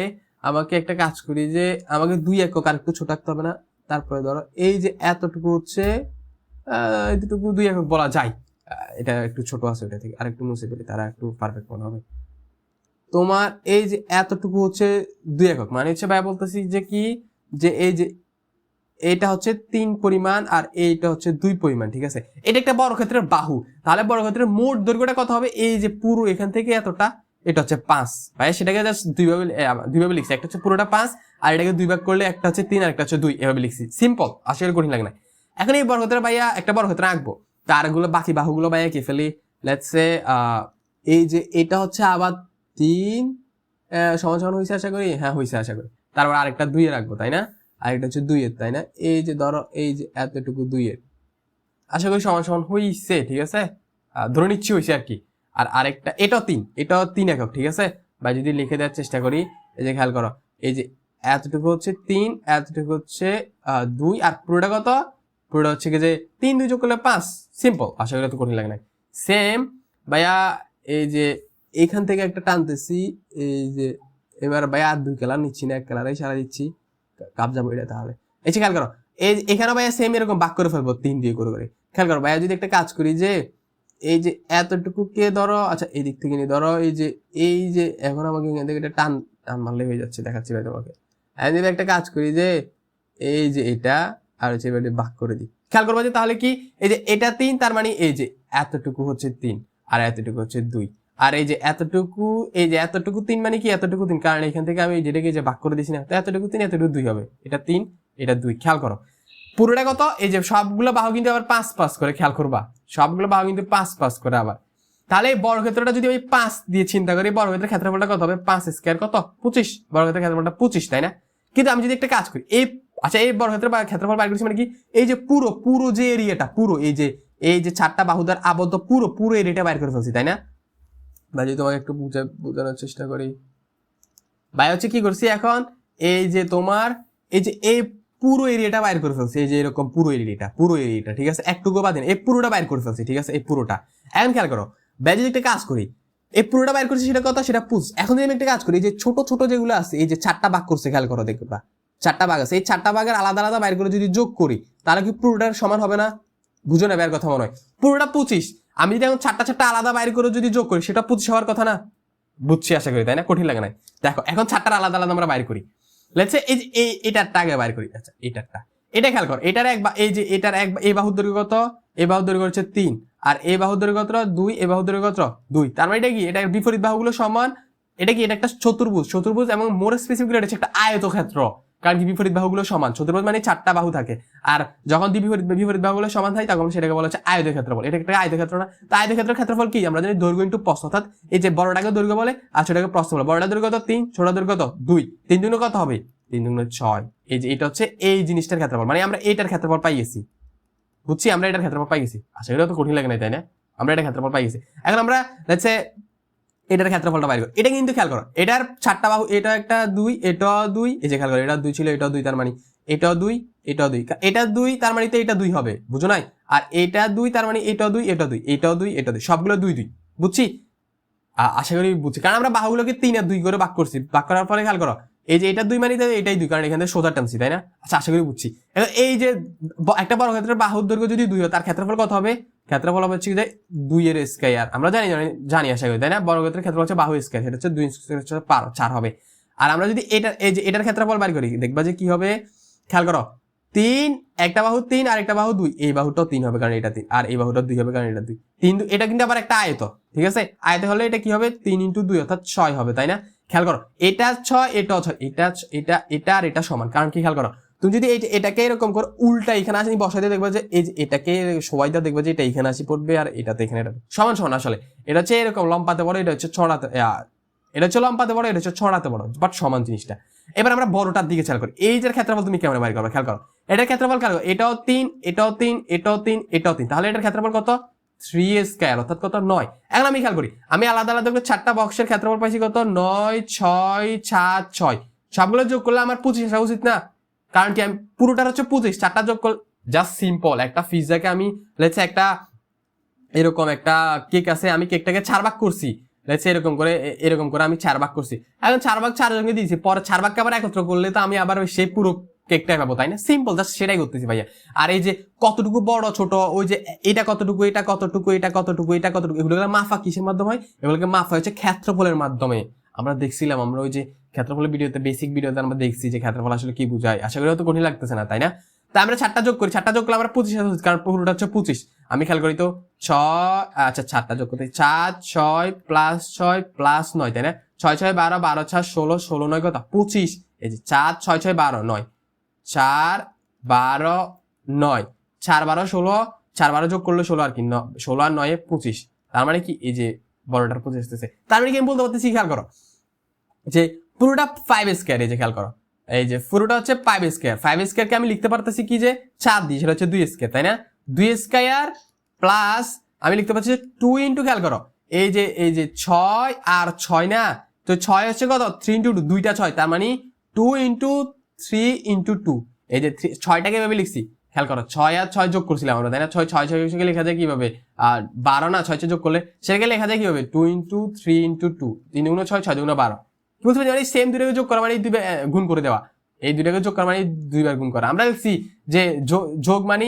আমাকে একটা কাজ করি যে আমাকে 2 একক আর একটু ছোট আঁকতে হবে না? তারপরে ধরো এই যে এতটুকু হচ্ছে এতটুকু 2 একক বলা যায়। এটা একটু ছোট আছে, ওটা থেকে আর একটু মুছে ফেলি, তারা একটু পারফেক্ট মনে হবে। তোমার এই যে এতটুকু হচ্ছে 2 একক, মানে হচ্ছে ভাই বলতেছি যে কি, যে এই যে এটা হচ্ছে 3 পরিমাণ আর এইটা হচ্ছে 2 পরিমাণ, ঠিক আছে। এটা একটা বর্গক্ষেত্রের বাহু, তাহলে বর্গক্ষেত্রের মোট দৈর্ঘ্যটা কত হবে? এই যে পুরো এখান থেকে এতটা, এটা হচ্ছে 5 ভাই। সেটাকে জাস্ট দুইভাবে লিখছি, একটা হচ্ছে পুরোটা 5 আর এটাকে 2 ভাগ করলে একটা হচ্ছে 3 আর একটা হচ্ছে 2, এভাবে লিখছি। সিম্পল, আসলে কঠিন লাগে না। এখন এই বর্গক্ষেত্রে ভাইয়া একটা বর্গক্ষেত্র আঁকবো, তারগুলো বাকি বাহুগুলো ভাইয়া কে ফেলি। লেটস সে এই যে এটা হচ্ছে আবার 3 সমান সমান হয়েছে আশা করি, হ্যাঁ হয়েছে আশা করি। তারপর আরেকটা 2 এ রাখবো, তাই না? আরেকটা হচ্ছে 2 এর, তাই না? এই যে ধরো এই যে এতটুকু 2 এর, আশা করি সমান সমান হইছে, ঠিক আছে। ধরে নিচ্ছি হইছে আর কি। আর আরেকটা এটাও 3, এটাও 3 একক, ঠিক আছে। বা যদি লিখে দেওয়ার চেষ্টা করি, এই যে খেয়াল করো, এই যে এতটুকু হচ্ছে 3, এতটুকু হচ্ছে 2 আর পুরোটা কত? পুরোটা হচ্ছে কি যে 3 2 যোগ করলে 5। সিম্পল, আশা করি তো কঠিন লাগে না। সেম ভাইয়া এই যে এইখান থেকে একটা টানতেছি, এই যে এবার ভাইয়া আর 2 কালার নিচ্ছি না, 1 কালারেই সারা দিচ্ছি, কাপ যাবো এটা তাহলে। এই যে খেয়াল করো, এই এখানে ভাইয়া সেম এরকম ভাগ করে ফেলবো 3 দিয়ে করে করে। খেয়াল করো ভাইয়া, যদি একটা কাজ করি যে এই যে এতটুকু কে ধরো, আচ্ছা এই দিক থেকে নিয়ে ধরো, এই যে এখন আমাকে এখান থেকে এটা টান টান মারলে হয়ে যাচ্ছে, দেখাচ্ছি ভাই তোমাকে। আমি যদি একটা কাজ করি যে এই যে এটা আর হচ্ছে এবার ভাগ করে দিই, খেয়াল করবো যে তাহলে কি, এই যে এটা 3, তার মানে এই যে এতটুকু হচ্ছে 3 আর এতটুকু হচ্ছে 2, আর এই যে এতটুকু, এই যে এতটুকু 3 মানে কি এতটুকু 3, কারণ এখান থেকে আমি যেটাকে যে ভাগ করে দিছি না, তো এতটুকু 3 এতটুকু 2 হবে। এটা 3, এটা 2, খেয়াল করো পুরোটা কত? এই যে সবগুলো বাহু কিন্তু আবার 5 5 করে, খেয়াল করবা সবগুলো বাহু কিন্তু 5 5 করে আবার। তাহলে এই বর্গক্ষেত্রটা যদি ওই 5 দিয়ে চিন্তা করি, বর্গক্ষেত্রের ক্ষেত্রফলটা কত হবে? 5 স্কয়ার কত? 25, বর্গক্ষেত্রের ক্ষেত্রফলটা 25, তাই না? কিন্তু আমি যদি একটা কাজ করি, এই আচ্ছা এই বর্গক্ষেত্রের ক্ষেত্রফল বাইর করছি মানে কি, এই যে পুরো যে এরিয়াটা, পুরো এই যে 4টা বাহু দ্বারা আবদ্ধ পুরো এরিয়াটা বাইর করে ফেলছি, তাই না ভাই? যদি তোমাকে একটু বোঝানোর চেষ্টা করি ভাই, হচ্ছে কি করছি এখন, এই যে তোমার এই যে এই পুরো এরিয়াটা বাইর করে ফেলছি, এই যে এরকম পুরো এরিয়াটা, ঠিক আছে, একটুকু বাদ দিন, এই পুরোটা বাইর করে ফেলছি, ঠিক আছে, এই পুরোটা। এখন খেয়াল করো ভাই, যদি একটা কাজ করি, এই পুরোটা বাইর করছি সেটা কত? সেটা পুষ। এখন যদি আমি একটা কাজ করি, যে ছোট ছোট যেগুলো আছে, এই যে 4টা ভাগ করছে, খেয়াল করো দেখবা 4টা ভাগ আছে, এই 4টা ভাগের আলাদা আলাদা বাইর করে যদি যোগ করি, তাহলে কি পুরোটার সমান হবে না? বুঝো না ভাইয়ের কথা মনে হয়? পুরোটা 25, আমি যদি এখন 4টা আলাদা বাইর করে যদি যোগ করি, সেটা 25 হওয়ার কথা না? বুঝছি আশা করি, তাই না? কঠিন লাগে না? দেখো এখন 4টা আলাদা আলাদা আমরা বাইর করি। লেটস সে এটারটা আগে বাইর করি। আচ্ছা এটা খেয়াল কর, এটার এই যে এটার এই বাহুর দৈর্ঘ্য কত? এই বাহুর দৈর্ঘ্য হচ্ছে 3 আর এই বাহুর দৈর্ঘ্য কত? 2, এই বাহুর দৈর্ঘ্য কত? 2। তার মানে এটা কি, এটা বিপরীত বাহুগুলো সমান। এটা কি, এটা একটা চতুর্ভুজ এবং মোর স্পেসিফিক এটা হচ্ছে একটা আয়তক্ষেত্র, কারণ কি বিপরীত বাহুগুলো সমান। চতুর্ভুজ মানে 4টা বাহু থাকে, আর যখন বিপরীত বাহুগুলো সমান হয় তখন সেটাকে বলা হচ্ছে আয়তক্ষেত্রফল। এটা একটা আয়তক্ষেত্র না? তো আয়তক্ষেত্রের ক্ষেত্রফল কি আমরা জানি? দৈর্ঘ্য ইনটু প্রস্থ, অর্থাৎ এই যে বড়টাকে দৈর্ঘ্য বলে আর ছোটটাকে প্রস্থ বলে। বড়টা দৈর্ঘ্য কত? 3, ছোটটা দৈর্ঘ্য কত? 2। 3 দুগুণ কত হবে? 3 দুগুণ 6। এই যে এটা হচ্ছে এই জিনিসটার ক্ষেত্রফল, মানে আমরা এটার ক্ষেত্রফল পাই গেছি। বুঝছি, আমরা এটার ক্ষেত্রফল পাই গেছি। আচ্ছা এটা তো কঠিন লাগে না, তাই না? আমরা এটার ক্ষেত্রফল পাই গেছি। এখন আমরা লেটস সে এটার ক্ষেত্রফলটা বাইর করি। এটা কিন্তু খেয়াল করো, এটার 4টা বাহু, এটা একটা 2, এটাও 2, এই যে খেয়াল করো, এটা 2 ছিল, এটাও 2, তার মানে এটাও 2, এটাও 2, এটা 2, তার মানে তো এটা 2 হবে, বুঝো নাই? আর এটা 2, তার মানে এটাও 2, এটাও 2, এটাও 2, এটাও 2, সবগুলো 2 2। বুঝছি, আশা করি বুঝছি, কারণ আমরা বাহুগুলোকে 3 আর 2 করে ভাগ করছি। ভাগ করার পরে খেয়াল করো, এই যে এটা 2 মানে এটাই 2, কারণ এখান থেকে সোজা টানছি, তাই না? আচ্ছা আশা করি বুঝছি। এই যে একটা বর্গক্ষেত্রের বাহুর দৈর্ঘ্য যদি 2 হয়, তার ক্ষেত্রফল কত হবে? ক্ষেত্রফল হবে হচ্ছে যে 2 এর স্কয়ার। আমরা জানি আশা করি, তাই না? বর্গক্ষেত্রের ক্ষেত্রফল হচ্ছে বাহু স্কয়ার, সেটা হচ্ছে 2 স্কয়ার হচ্ছে 4 হবে। আর আমরা যদি এই যে এটার ক্ষেত্রফল বাইর করি, দেখবা যে কি হবে, খেয়াল করো, 3, একটা বাহু 3 আর একটা বাহু 2, এই বাহুটাও 3 হবে কারণ এটা 3, আর এই বাহুটাও 2 হবে কারণ এটা 2। কিন্তু এটা কিন্তু আবার একটা আয়ত, ঠিক আছে? আয়ত হলে এটা কি হবে? 3 × 2 অর্থাৎ 6 হবে, তাই না? খেয়াল করো, এটা 6, এটাও 6, এটা আর এটা সমান, কারণ কি খেয়াল করো, তুমি যদি এটাকে এরকম করো উল্টা এখানে আসি বসাইতে, দেখবা যে এই যে এটাকে সবাইটা দেখবা যে এটা এখানে আসি পড়বে আর এটাতে এখানে সমান সমান। আসলে এটা হচ্ছে এরকম লম্বাতে বড়, এটা হচ্ছে ছড়াতে, এটা হচ্ছে লম্বাতে বড়, এটা হচ্ছে ছড়াতে বড়, বাট সমান জিনিসটা। এবার আমরা বড়টার দিকে খেয়াল করি, এই যে ক্ষেত্রফল তুমি কেমন বাইর করবে, খেয়াল করো, এটার ক্ষেত্রফল খেয়াল করো, এটাও 3, এটাও 3, এটাও 3, এটাও 3, তাহলে এটার ক্ষেত্রফল কত? 3 স্কয়ার, অর্থাৎ কত? 9। এখন আমি খেয়াল করি, আমি আলাদা আলাদা করে 4টা বক্সের ক্ষেত্রফল পাইছি কত? 9, 6, 7, 6, সবগুলো যোগ করলে আমার 25 আসা উচিত না? কারণ কি আমি পুরোটার হচ্ছে 25, 4টা যোগ করলে জাস্ট সিম্পল একটা পিৎজাকে আমি লেটস একটা এরকম একটা কেক আছে, আমি কেকটাকে 4 ভাগ করছি, লেটস এরকম করে আমি 4 ভাগ করছি, এখন 4 ভাগ 4 জনকে দিয়েছি, পরে 4 ভাগকে আবার একত্র করলে তো আমি আবার সেই পুরো কেকটাই পাবো, তাই না? সিম্পল, জাস্ট সেটাই করতেছি ভাইয়া। আর এই যে কতটুকু বড় ছোট, ওই যে এটা কতটুকু, এটা কতটুকু, এটা কতটুকু, এটা কতটুকু, এগুলো মাফা কিসের মাধ্যমে হয়? এগুলোকে মাফা হচ্ছে ক্ষেত্রফলের মাধ্যমে। আমরা দেখছিলাম, আমরা ওই যে ক্ষেত্রফলের ভিডিওতে, বেসিক ভিডিওতে আমরা দেখছি যে ক্ষেত্রফল আসলে কি বোঝায়। আশা করি হয়তো কঠিন লাগতেছে না, তাই না? তাই আমরা 4টা যোগ করি, 4টা যোগ করলে আমরা 25 আসে, কারণ পুরোটা হচ্ছে 25। আমি খেয়াল করি তো 6, আচ্ছা 4টা যোগ করতে 4 6 প্লাস 6 প্লাস 9, তাই না? 6 6 12, 12 6 16, 16 9 কত? 25। এই যে 4 6 6 12 9, 4 12 9, 4 12 16, 4 12 যোগ করলে 16 আর কি, 16 আর 9 25। তার মানে কি এই যে বড়টার 25 আসতেছে, তার মানে কি আমি বলতে পারতেছি, খেয়াল করো যে পুরোটা 5 স্কয়ার। এই যে খেয়াল করো, এই যে পুরোটা হচ্ছে 5 স্কয়ার। 5 স্কয়ারকে আমি লিখতে পারতেছি কি যে 4 দিয়ে, সেটা হচ্ছে 2 স্কয়ার, তাই না? 2 স্কয়ার প্লাস আমি লিখতে পারছি 2 ইনটু, খেয়াল করো এই যে 6 আর 6 না, তো 6 হচ্ছে কত? 3 ইনটু 2, দুইটা 6, তার মানে 2 ইনটু 3 ইনটু 2। এই যে 6টাকে এভাবে লিখছি, খেয়াল করো 6 আর 6 যোগ করছিলাম আমরা, তাই না? 6 6 6 লেখা যায় কিভাবে? আর 12 না, 6 যোগ করলে সেটাকে লেখা যায় কিভাবে? 2 ইনটু 3 ইনটু 2, 3 গুণ 6, 6 গুণ 12। বুঝতে পারছি, মানে সেম দুটাকে যোগ করা মানে গুণ করে দেওয়া, এই দুটাকে যোগ করা মানে 2বার গুণ করা। আমরা দেখছি যে যোগ মানে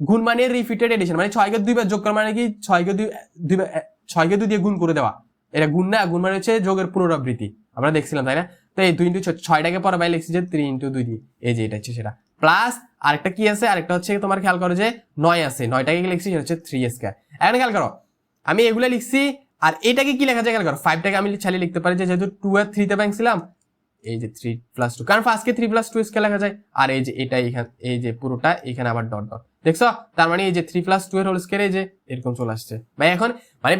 গুণ মানে রিপিটেড এডিশন, মানে 6কে 2বার যোগ করা মানে কি 6কে 2 দিয়ে গুণ করে দেওয়া। এটা গুণ না, গুণ মানে হচ্ছে যোগের পুনরাবৃত্তি, আমরা দেখছিলাম, তাই না? তো এই 2 ইনটু 6টাকে পরে ভাই লিখছি যে 3 ইনটু 2 দিয়ে, এই যে এটা হচ্ছে সেটা। প্লাস আরেকটা কি আছে, আরেকটা হচ্ছে তোমার খেয়াল করো যে 9 আছে, 9টাকে লিখছি সেটা হচ্ছে 3 স্কয়ার। এখন খেয়াল করো আমি এগুলা লিখছি, আর এটাকে কি লেখা যায় খেয়াল করো, 5টাকে আমি চালিয়ে লিখতে পারি যে যেহেতু 2 আর 3 তে ভাঙছিলাম, এই যে 3 প্লাস 2, কারণ ফার্স্টকে 3 প্লাস 2 স্কয়ার লেখা যায়। আর এই যে এটা এখানে, এই যে পুরোটা এখানে আবার ডট ডট, দেখছো? তার মানে এই যে 3 প্লাস 2 এর হোল স্কয়ার এই যে এরকম চলে আসছে ভাই। এখন মানে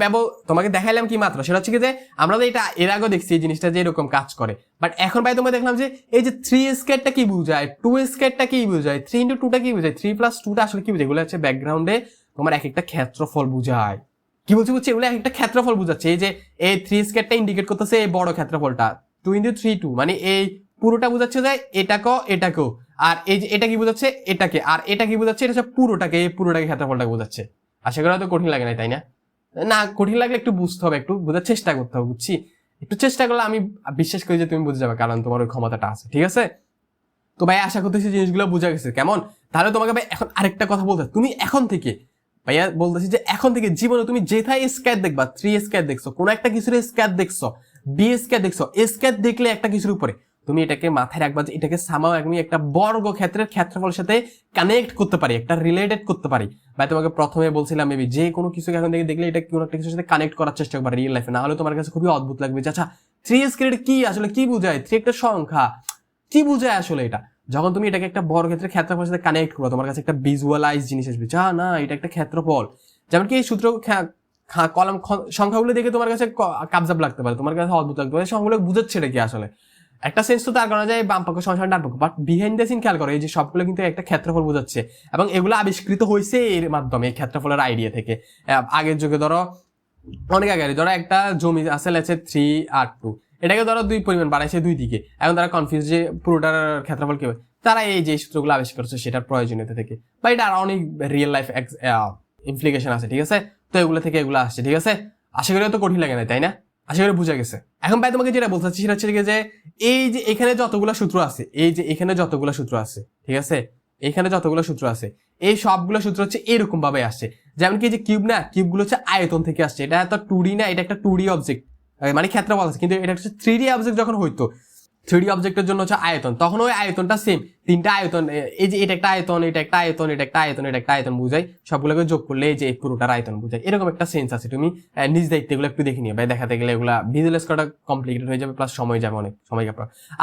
তোমাকে দেখাইলাম কি মাত্র, সেটা হচ্ছে কি যে আমরা তো এটা এর আগেও দেখছি এই জিনিসটা যে এরকম কাজ করে, বাট এখন ভাই তোমাকে দেখলাম যে এই যে 3 স্কয়ারটা কি বোঝায়, 2 স্কয়ারটা কি বোঝায়, 3 ইনটু 2টা কি বোঝায়, 3 প্লাস 2টা আসলে কি বোঝায়, এগুলো হচ্ছে ব্যাকগ্রাউন্ডে তোমার এক একটা ক্ষেত্রফল বোঝায়। কি বলছি বুঝছি, এগুলো একটা ক্ষেত্রফল বোঝাচ্ছে। এই যে এই 3 স্কয়ারটা ইন্ডিকেট করতেছে এই বড় ক্ষেত্রফলটা, 2 ইনটু 3 2, মানে এই পুরোটা বোঝাচ্ছে যে এটাকেও, আর এই যে এটা কি বোঝাচ্ছে এটাকে, আর এটা কি বোঝাচ্ছে, এটা হচ্ছে পুরোটাকে, এই পুরোটাকে ক্ষেত্রফলটাকে বোঝাচ্ছে। আশা করি হয়তো কঠিন লাগে না, তাই না? না, কঠিন লাগলে একটু বুঝতে হবে, একটু বোঝার চেষ্টা করতে হবে, বুঝছি? একটু চেষ্টা করলে আমি বিশ্বাস করি যে তুমি বুঝে যাবে, কারণ তোমার ওই ক্ষমতাটা আছে, ঠিক আছে? তো ভাই আশা করতেছি জিনিসগুলো বুঝা গেছে। কেমন? তাহলে তোমাকে ভাই এখন আরেকটা কথা বলতে, তুমি এখন থেকে ভাইয়া বলতেছি যে এখন থেকে জীবনে তুমি যেথায় স্কয়ার দেখবা, 3 স্কয়ার দেখছো, কোন একটা কিছুর স্কয়ার দেখছো, বি স্কয়ার দেখছো, স্কয়ার দেখলে একটা কিছুর উপরে, তুমি এটাকে মাথায় রাখবা যে এটাকে সামাও আমি একটা বর্গক্ষেত্রের ক্ষেত্রফলের সাথে কানেক্ট করতে পারি, একটা রিলেটেড করতে পারি। ভাই তোমাকে প্রথমে বলছিলাম মেবি যে কোনো কিছুকে এখন থেকে দেখলে এটা কোনো একটা কিছুর সাথে কানেক্ট করার চেষ্টা করবা রিয়েল লাইফে, না হলে তোমার কাছে খুবই অদ্ভুত লাগবে যে আচ্ছা 3 স্কয়ার কি আসলে কি বোঝায়, 3 একটা সংখ্যা, কি বোঝায় আসলে এটা। যখন তুমি এটাকে একটা বর্গক্ষেত্রের ক্ষেত্রফলের সাথে কানেক্ট করো, তোমার কাছে একটা ভিজুয়ালাইজ জিনিস আসবে, যা না এটা একটা ক্ষেত্রফল। যেমন কি এই সূত্র কলম সংখ্যাগুলো দেখে তোমার কাছে কাবজাব লাগতে পারে, তোমার কাছে অদ্ভুত লাগতে পারে, সংখ্যাগুলো বুঝাচ্ছে এটা কি আসলে। একটা সেন্স তো তার করা যায় বাম পক্ষ সমান ডান পক্ষ, বাট বিহাইন্ড দ্য সিন খেয়াল করো এই যে সবগুলো কিন্তু একটা ক্ষেত্রফল বোঝাচ্ছে, এবং এগুলো আবিষ্কৃত হয়েছে এর মাধ্যমে, এই ক্ষেত্রফলের আইডিয়া থেকে। আগের যুগে ধরো অনেক আগে, ধরো একটা জমি আছে লেটস সে 3 আর 2, এটাকে ধরো 2 পরিমাণ বাড়াইছে 2 দিকে, এখন তারা কনফিউজ যে পুরোটার ক্ষেত্রফল কি হবে, তারা এই যে সূত্রগুলো আবিষ্কার করছে সেটার প্রয়োজনীয়তা থেকে, বা এটা আর অনেক রিয়েল লাইফ ইমপ্লিকেশন আছে, ঠিক আছে? তো এগুলো থেকে এগুলো আসছে, ঠিক আছে? আশা করি তো কঠিন লাগে না, তাই না? আশা করি বুঝা গেছে। এখন ভাই তোমাকে যেটা বলতে চাচ্ছি সেটা হচ্ছে যে এই যে এখানে যতগুলো সূত্র আছে, এই যে এখানে যতগুলো সূত্র আছে, ঠিক আছে, এখানে যতগুলো সূত্র আছে, এই সবগুলো সূত্র হচ্ছে এরকম ভাবে আসছে। যেমন কি যে কিউব না, কিউবগুলো হচ্ছে আয়তন থেকে আসছে, এটা তো 2D না, এটা একটা 2D অবজেক্ট, মানে ক্ষেত্রফল আছে, কিন্তু এটা হচ্ছে 3D অবজেক্ট। যখন হইতো 3D অবজেক্টের জন্য হচ্ছে আয়তন, তখন ওই আয়তনটা সেম, 3টা আয়তন, এই যে এটা একটা আয়তন, এটা একটা আয়তন, এটা একটা আয়তন, এটা একটা আয়তন বুঝাই, সবগুলোকে যোগ করলে এই যে পুরোটার আয়তন বুঝাই, এরকম একটা সেন্স আছে। তুমি নিজ দায়িত্ব এগুলো একটু দেখে নিও ভাই, দেখাতে গেলে এগুলা ভিজুয়ালাইজ করাটা কমপ্লিকেটেড হয়ে যাবে, প্লাস সময় যাবে, অনেক সময় যাবে।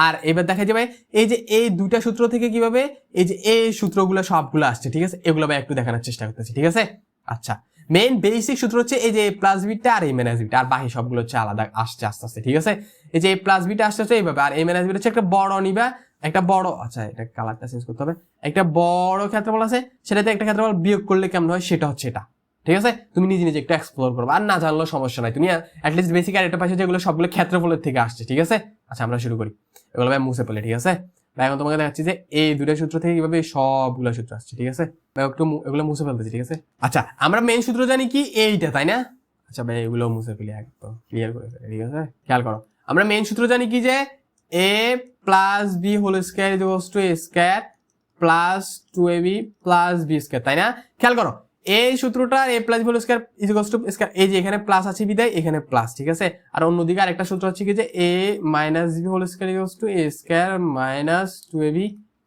আর এবার দেখা যাবে এই যে এই দুইটা সূত্র থেকে কিভাবে এই যে এই সূত্রগুলো সবগুলো আসছে, ঠিক আছে? এগুলো ভাই একটু দেখানোর চেষ্টা করতেছি, ঠিক আছে? আচ্ছা, মেইন বেসিক সূত্র হচ্ছে এই যে A plus beta R A minus beta, আর বাকি সবগুলো হচ্ছে আলাদা আসছে আস্তে আস্তে, ঠিক আছে? এই যে এ প্লাস বিটা আসছে হচ্ছে এইভাবে, আর এ মাইনাস বিটা হচ্ছে একটা বড় নিবা, একটা বড়, আচ্ছা এটা কালারটা চেঞ্জ করতে হবে, একটা বড় ক্ষেত্রফল আছে, সেটাতে একটা ক্ষেত্রফল বিয়োগ করলে কেমন হয় সেটা হচ্ছে এটা, ঠিক আছে? তুমি নিজে নিজে একটু এক্সপ্লোর করবে, আর না জানলেও সমস্যা নাই, তুমি অ্যাটলিস্ট বেসিক আর এটা পাইছো যেগুলো সবগুলো ক্ষেত্রফলের থেকে আসছে, ঠিক আছে? আচ্ছা আমরা শুরু করি, এগুলো ভাই মুছে পেলে, ঠিক আছে? বা এখন তোমাকে দেখাচ্ছি যে এই দুটো সূত্র থেকে কিভাবে সবগুলো সূত্র আসছে, ঠিক আছে? বা একটু এগুলো মুছে ফেলতেছি, ঠিক আছে? আচ্ছা, আমরা মেইন সূত্র জানি কি এইটা, তাই না? আচ্ছা ভাই, এগুলো মুছে ফেলি, একদম ক্লিয়ার করে ফেলি, ঠিক আছে? খেয়াল করো, আমরা মেইন সূত্র জানি কি যে a plus B whole square equals to a square plus 2ab plus b square, তাই না? খেয়াল করো, এই সূত্রটা a plus B whole square equals to square, এই যে এখানে প্লাস আছে বিদায় এখানে প্লাস, ঠিক আছে? আর অন্যদিকে আরেকটা সূত্র হচ্ছে কি যে a minus B whole square equals to a square minus 2ab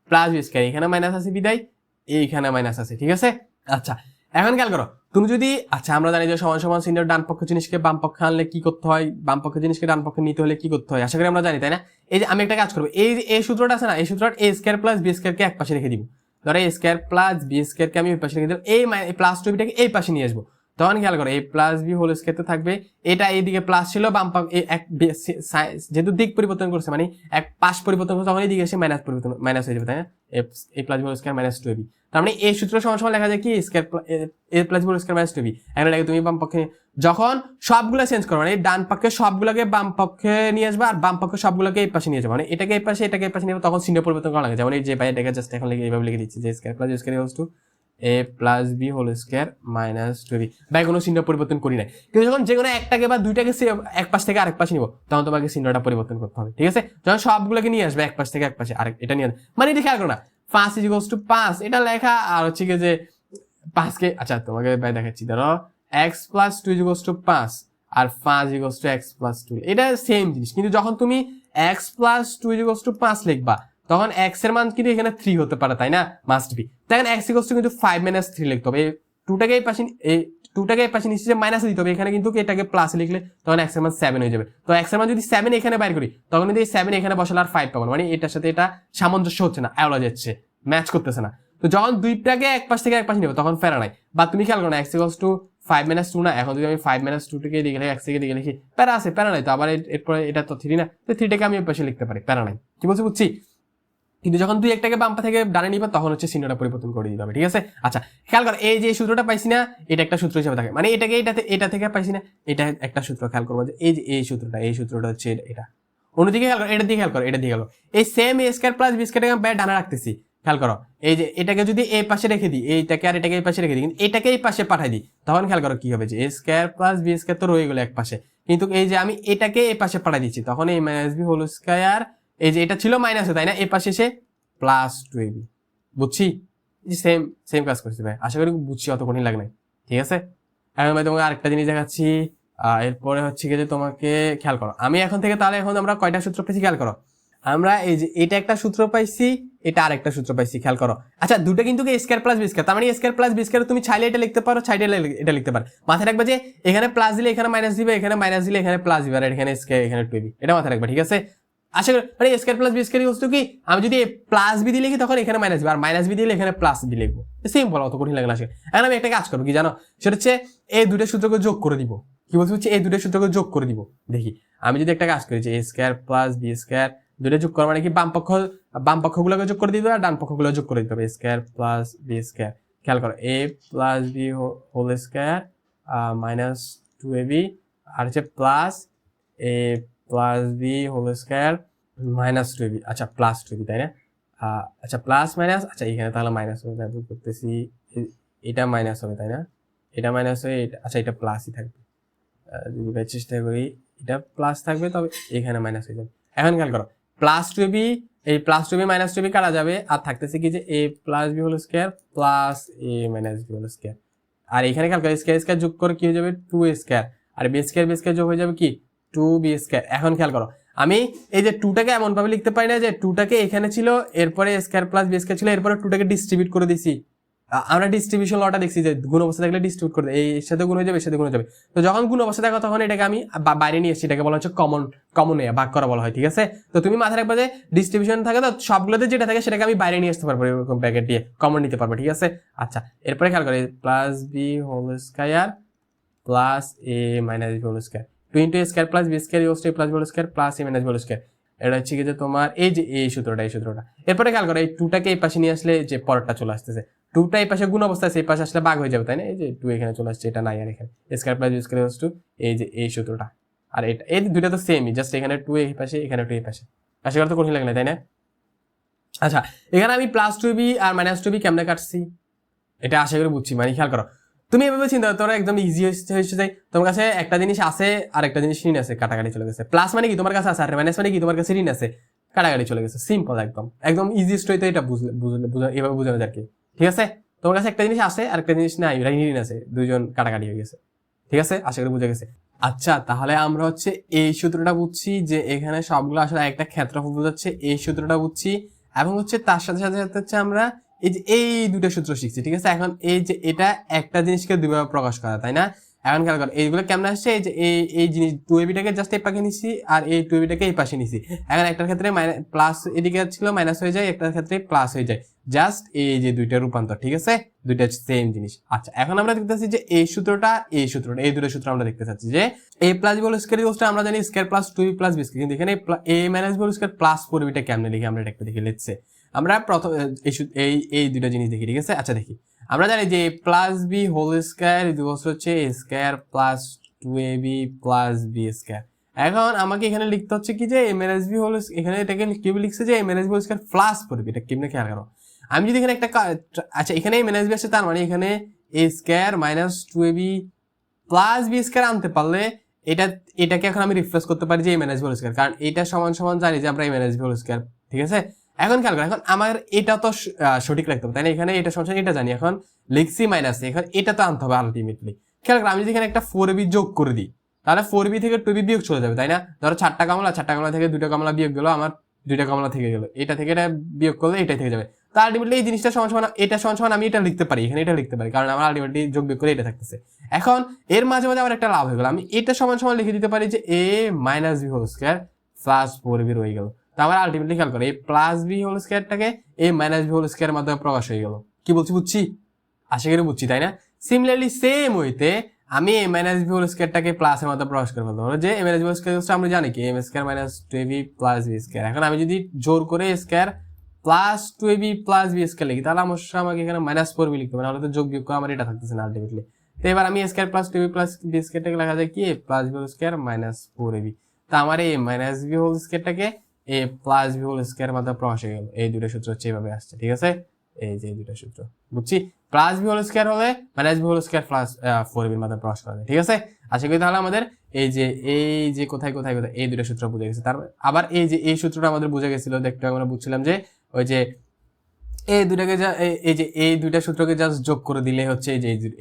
plus b square, এখানে মাইনাস আছে বিদায় এইখানে মাইনাস আছে, ঠিক আছে? আচ্ছা, এখন খেয়াল করো, তুমি যদি, আচ্ছা আমরা জানি যে সমান সমান চিহ্নের ডান পক্ষ জিনিসকে বাম পক্ষে আনলে কি করতে হয়, বাম পক্ষ জিনিসকে ডান পক্ষে নিতে হলে কি করতে হয়, আশা করি আমরা জানি, তাই না? এই যে আমি একটা কাজ করবো, এই সূত্রটা আছে না, এই সূত্রটা a square plus b square কে এক পাশে রেখে দিব, ধরো a square plus b square কে আমি ওই পাশে রেখে দিলাম, এই প্লাস 2bটাকে এই পাশে নিয়ে আসবো, তখন খেয়াল করো a plus b whole square তো থাকবে, এটা এইদিকে প্লাস ছিল, বাম পক্ষ এক যেহেতু দিক পরিবর্তন করছে মানে এক পাশ পরিবর্তন করছে, তখন এইদিকে এসে মাইনাস পরিবর্তন মাইনাস হয়ে যাবে, তাই না? a plus b whole square minus 2ab, তার মানে এই সূত্র সমান সমান লেখা যায় কি square a plus b whole square minus 2b। এখন লাগে তুমি বাম পক্ষে যখন সবগুলো চেঞ্জ করো, মানে ডান পক্ষে সবগুলোকে বাম পক্ষে নিয়ে আসবে আর বাম পক্ষে সবগুলোকে এই পাশে নিয়ে যাবে, মানে এটাকে এই পাশে এটাকে এই পাশে নিয়ে যাবে, তখন চিহ্ন পরিবর্তন করা লাগে, যেমন এই যে ভাই এটাকে জাস্ট এখন লিখে এইভাবে লিখে দিচ্ছি যে square plus square equals to a plus b whole square minus 2b, ভাই কোনো চিহ্ন পরিবর্তন করি নাই, কিন্তু যখন যে কোনো একটাকে বা দুইটাকে এক পাশ থেকে আরেক পাশে নিব, তখন তোমাকে চিহ্নটা পরিবর্তন করতে হবে, ঠিক আছে? যখন সবগুলোকে নিয়ে আসবে এক পাশ থেকে এক পাশে আরেক এটা নিয়ে, মানে এটা খেয়াল করো না 5 ইকুয়ালস টু 5 এটা লেখা, আর হচ্ছে কি যে 5 কে, আচ্ছা তোমাকে ভাই দেখাচ্ছি, ধরো x প্লাস 2 ইকুয়ালস টু 5 আর 5 ইকুয়ালস টু x প্লাস 2, এটা সেম জিনিস, কিন্তু যখন তুমি x প্লাস 2 ইকুয়ালস টু 5 লিখবা, তখন x এর মান কিন্তু এখানে 3 হতে পারে, তাই না? মাস্ট বি, তখন x ইকুয়ালস টু কিন্তু 5 মাইনাস 3 লিখতে হবে, এই 2টাকে এই পাশে নিচে মাইনাস দিতে হবে, এখানে কিন্তু এটাকে প্লাস লিখলে তখন x এর মান 7 হয়ে যাবে, তো x এর মান যদি 7 এখানে বাইর করি, তখন কিন্তু এই 7 এখানে বসালে আর 5 পাবো, মানে এটার সাথে এটা সামঞ্জস্য হচ্ছে না, আওলা যাচ্ছে, ম্যাচ করতেছে না। তো যখন দুইটাকে এক পাশ থেকে এক পাশে নেবো তখন প্যারা নাই, বা তুমি খেয়াল করো না x ইকুয়ালস টু 5 মাইনাস 2 না, এখন যদি আমি 5 মাইনাস 2 টাকে দিকে লিখি x থেকে দিকে লিখি, প্যারা আছে, প্যারা নাই, তো আবার এরপরে এটা তো 3 না, তো 3টাকে আমি এই পাশে লিখতে পারি, প্যারা নাই, কি বলছি বুঝছি? কিন্তু যখন তুই একটাকে বাম পা থেকে ডানে নিবা, তখন হচ্ছে চিহ্নটা পরিবর্তন করে দিতে হবে, ঠিক আছে? আচ্ছা খেয়াল কর, এই যে সূত্রটা পাইছি না, এটা একটা সূত্র হিসেবে থাকে, মানে এটাকে এটা থেকে পাইছি না, এটা একটা সূত্র, খেয়াল করবো যে এই যে এই সূত্রটা হচ্ছে এটা, অন্যদিকে খেয়াল করো, এটা দিয়ে খেয়াল করো, এটা দিয়ে খেয়াল করো, এই same a square plus b স্কয়ারটাকে আমি ডানে রাখতেছি, খেয়াল করো, এই যে এটাকে যদি এই পাশে রেখে দিই, এইটাকে আর এটাকে এই পাশে রেখে দিই, কিন্তু এটাকে এই পাশে পাঠাই দিই, তখন খেয়াল করো কি হবে, যে a square plus b square তো রয়ে গেল এক পাশে, কিন্তু এই যে আমি এটাকে এই পাশে পাঠাই দিচ্ছি, তখন এই মাইনাস b হোল স্কয়ার, এই যে এটা ছিল মাইনাসে, তাই না? এই পাশে এসে প্লাস 2ab, বুঝছি? সেম সেম কাজ করছি ভাই, আশা করি বুঝছি, অত কঠিন লাগে নাই, ঠিক আছে? এখন ভাই তোমাকে আরেকটা জিনিস দেখাচ্ছি, এরপরে হচ্ছে কি যে তোমাকে খেয়াল করো, আমি এখন থেকে তাহলে এখন আমরা কয়টা সূত্র পেয়েছি খেয়াল করো, আমরা এই যে এটা একটা সূত্র পাইছি, এটা আরেকটা সূত্র পাইছি, খেয়াল করো। আচ্ছা দুটো কিন্তু a square plus b square, তার মানে a square plus b square তুমি চাইলে এটা লিখতে পারো, চাইলে এটা লিখতে পারো, মাথায় রাখবে যে এখানে প্লাস দিলে এখানে মাইনাস দিবে, এখানে মাইনাস দিলে এখানে প্লাস দিবে, আর এখানে স্কয়ার এখানে 2b, এটা মাথায় রাখবে, ঠিক আছে? আশা করি মানে a square plus b square equals to কি, আমি যদি প্লাস b দিয়ে লিখি তখন এখানে মাইনাস b, আর মাইনাস b দিলে এখানে প্লাস b লিখবো, সিম্পল, অত কঠিন লাগে না। এখন আমি একটা কাজ করবো কি জানো, সেটা হচ্ছে এই দুটো সূত্রকে যোগ করে দিব, কি বলছি হচ্ছে এই দুটো সূত্রকে যোগ করে দিব, দেখি আমি যদি একটা কাজ করি যে a square plus b square দুটো যোগ করা মানে কি বাম পক্ষগুলোকে যোগ করে দিতে হবে আর ডান পক্ষগুলো যোগ করে দিতে হবে, a square plus b square, খেয়াল করো a plus b whole square minus 2ab, আর হচ্ছে plus a plus b whole square minus 2ab, আচ্ছা প্লাস 2ab, তাই না? আচ্ছা প্লাস মাইনাস, আচ্ছা এখানে তাহলে মাইনাস হবে, তাই করতেছি, এটা মাইনাস হবে, তাই না? এটা মাইনাস হয়ে আচ্ছা এটা প্লাসই থাকবে, যদি ভাই চেষ্টা করি এটা প্লাস থাকবে, তবে এখানে মাইনাস হয়ে যাবে। এখন খেয়াল করো প্লাস 2ab, এই প্লাস 2ab মাইনাস 2ab কাটা যাবে, আর থাকতেছে কি যে a plus b whole square plus a minus b whole square, আর এখানে খেয়াল করো স্কয়ার স্কয়ার যোগ করে কি হয়ে যাবে 2a স্কয়ার, আর b স্কয়ার যোগ হয়ে যাবে কি 2b স্কয়ার। এখন খেয়াল করো আমি এই যে 2টাকে এমন ভাবে লিখতে পারি না যে 2টাকে এখানে ছিল, এরপরে স্কয়ার প্লাস b স্কয়ার ছিল, এরপরে 2টাকে ডিস্ট্রিবিউট করে দিছি, আমরা ডিস্ট্রিবিউশন লটা দেখছি যে গুণ অবস্থা থাকলে ডিস্ট্রিবিউট করে এই সাথে গুণ হয়ে যাবে, এর সাথে গুণ হয়ে যাবে, তো যখন গুণ অবস্থা দেখো তখন এটাকে আমি বাইরে নিয়ে এসেছি, এটাকে বলা হচ্ছে কমন ভাগ করা বলা হয়, ঠিক আছে? তো তুমি মাথায় রাখবে যে ডিস্ট্রিবিউশন থাকে তো সবগুলোতে যেটা থাকে সেটাকে আমি বাইরে নিয়ে আসতে পারবো, এরকম ব্র্যাকেট দিয়ে কমন নিতে পারবো, ঠিক আছে? আচ্ছা এরপরে খেয়াল করে plus b whole square plus a minus b whole square, 2 into a square plus b square equals to a plus b whole square plus a minus b whole square, এটা হচ্ছে কি যে তোমার এই যে এই সূত্রটা এরপরে খেয়াল করো এই 2টাকে এই পাশে নিয়ে আসলে যে পরেরটা চলে আসতেছে, 2টা এই পাশে গুণ অবস্থা আছে, এই পাশে আসলে ভাগ হয়ে যাবে, তাই না? এই যে 2 এখানে চলে আসছে, এটা নাই, আর এখানে square plus b square equals to এই যে এই সূত্রটা, আর এটা এই দুটো তো সেমই, জাস্ট এখানে 2 এই পাশে এখানে 2 এই পাশে, আশা করি তো কঠিন লাগে না, তাই না? আচ্ছা, এখানে আমি প্লাস টু বি আর মাইনাস টু বি কেমনে কাটছি এটা আশা করি বুঝছি, মানে খেয়াল করো। তুমি এভাবে চিন্তা করো, তোরা একদম ইজি হয়েছে যায়, তোমার কাছে একটা জিনিস আছে আর একটা জিনিস ঋণ আছে, কাটাকাটি চলে গেছে। প্লাস মানে কি তোমার কাছে আছে, আর মাইনাস মানে কি তোমার কাছে ঋণ আছে, কাটাকাটি চলে গেছে। সিম্পল, একদম একদম ইজিয়েস্ট হইতে এটা এভাবে বোঝানো যায় আর কি। ঠিক আছে, তোমার কাছে একটা জিনিস আছে আর একটা জিনিস নাই, ঋণ আছে, দুইজন কাটাকাটি হয়ে গেছে। ঠিক আছে, আশা করি বুঝে গেছে। আচ্ছা, তাহলে আমরা হচ্ছে এই সূত্রটা বুঝছি যে এখানে সবগুলো আসলে একটা ক্ষেত্রফল বোঝাচ্ছে, এই সূত্রটা বুঝছি। এবং হচ্ছে তার সাথে সাথে সাথে হচ্ছে আমরা এই যে এই দুটো সূত্র শিখছি। ঠিক আছে, এখন এই যে এটা একটা জিনিসকে দুইভাবে প্রকাশ করা, তাই না? এখন খেয়াল করো এইগুলো কেমন আসছে, এই যে এই জিনিস টু এবিটাকে জাস্ট এই পাশে নিছি আর এই টু এবিটাকে এই পাশে নিছি। এখন একটার ক্ষেত্রে প্লাস এদিকে ছিল মাইনাস হয়ে যায়, একটার ক্ষেত্রে প্লাস হয়ে যায়, জাস্ট এই যে দুইটা রূপান্তর। ঠিক আছে, দুইটা সেম জিনিস। আচ্ছা, এখন আমরা দেখতেছি যে এই সূত্রটা এই দুটো সূত্র আমরা দেখতে চাচ্ছি যে a plus B whole square equals to আমরা জানি square plus 2b plus b square, কিন্তু এখানে a minus b whole square plus 4b টা কেমনে লিখি আমরা এটা একটু দেখি। লেটস সে আমরা প্রথম এই দুটো জিনিস দেখি। ঠিক আছে, আচ্ছা দেখি, আমরা জানি যে plus B whole square equals হচ্ছে a square plus 2ab plus b square. এখন আমাকে এখানে লিখতে হচ্ছে কি যে a মাইনাস b হোল, এখানে এটাকে কিভাবে লিখছে যে a minus b whole square plus 4b, এটা কেমনে খেয়াল করো। আমি যদি এখানে একটা আচ্ছা এখানে a মাইনাস b আছে, তার মানে এখানে a square minus 2ab plus b square আনতে পারলে এটাকে এখন আমি রিপ্লেস করতে পারি যে a minus b whole square, কারণ এটা সমান সমান জানি যে আমরা a minus b whole square. ঠিক আছে, এখন খেয়াল করো, এখন আমার এটা তো সঠিক রাখতে হবে, তাই না? এখানে এটা সমান এটা জানি, এখন লিখছি মাইনাস, এখন এটা তো আনতে হবে আলটিমেটলি। খেয়াল করো, আমি যদি এখানে একটা 4b যোগ করে দিই তাহলে 4b থেকে 2b বিয়োগ চলে যাবে, তাই না? ধরো 4টা কমলা থেকে 2টা কমলা বিয়োগ গেল, আমার 2টা কমলা থেকে গেল, এটা থেকে এটা বিয়োগ করলে এটাই থেকে যাবে। তো আলটিমেটলি এই জিনিসটা সমান সমান এটা সমান সমান আমি এটা লিখতে পারি, এখানে এটা লিখতে পারি, কারণ আমার আলটিমেটলি যোগ বিয়োগ করে এটা থাকতেছে। এখন এর মাঝে মাঝে আমার একটা লাভ হয়ে গেল, আমি এটা সমান সমান লিখে দিতে পারি যে a minus B whole square plus 4b রয়ে গেল। তো আমার আলটিমেটলি খেয়াল করে এই প্লাস বি হোল স্কয়ারটাকে a minus B whole square মাধ্যমে প্রকাশ হয়ে গেল। কি বলছি বুঝছি? আশা করি বুঝছি, তাই না? সিমিলারলি সেম ওয়েতে আমি a মাইনাস বি হোল স্কয়ারটাকে প্লাস এর মাধ্যমে প্রকাশ করে ফেলতে পারবো, যে a minus B whole square আমরা জানি কি m square minus 2ab plus b square. এখন আমি যদি জোর করে a square plus 2ab plus b square লিখি তাহলে অবশ্যই আমাকে এখানে মাইনাস 4b লিখতে হবে, নাহলে তো যোগ বিয়োগ করে আমার এটা থাকতেছে না আলটিমেটলি। তো এবার আমি a square plus 2ab plus b স্কয়ারটাকে লেখা যায় কি a plus b whole square minus 4ab। তো আমার এই মাইনাস b হোল স্কয়ারটাকে a plus b whole square মাধ্যমে প্রকাশ হয়ে গেল। এই দুটো সূত্র হচ্ছে এইভাবে আসছে। ঠিক আছে, এই যে দুটো সূত্র বুঝছি, প্লাস বি হোল স্কয়ার হলে minus B whole square plus 4b এর মাধ্যমে প্রকাশ করা যায়। ঠিক আছে, আশা করি তাহলে আমাদের এই যে কোথায় কোথায় কোথায় এই দুটো সূত্র বুঝে গেছে। তারপর আবার এই সূত্রটা আমাদের বুঝে গেছিল, দেখতে আমরা বুঝছিলাম যে ওই যে এই দুটাকে এই দুইটা সূত্রকে জাস্ট যোগ করে দিলে হচ্ছে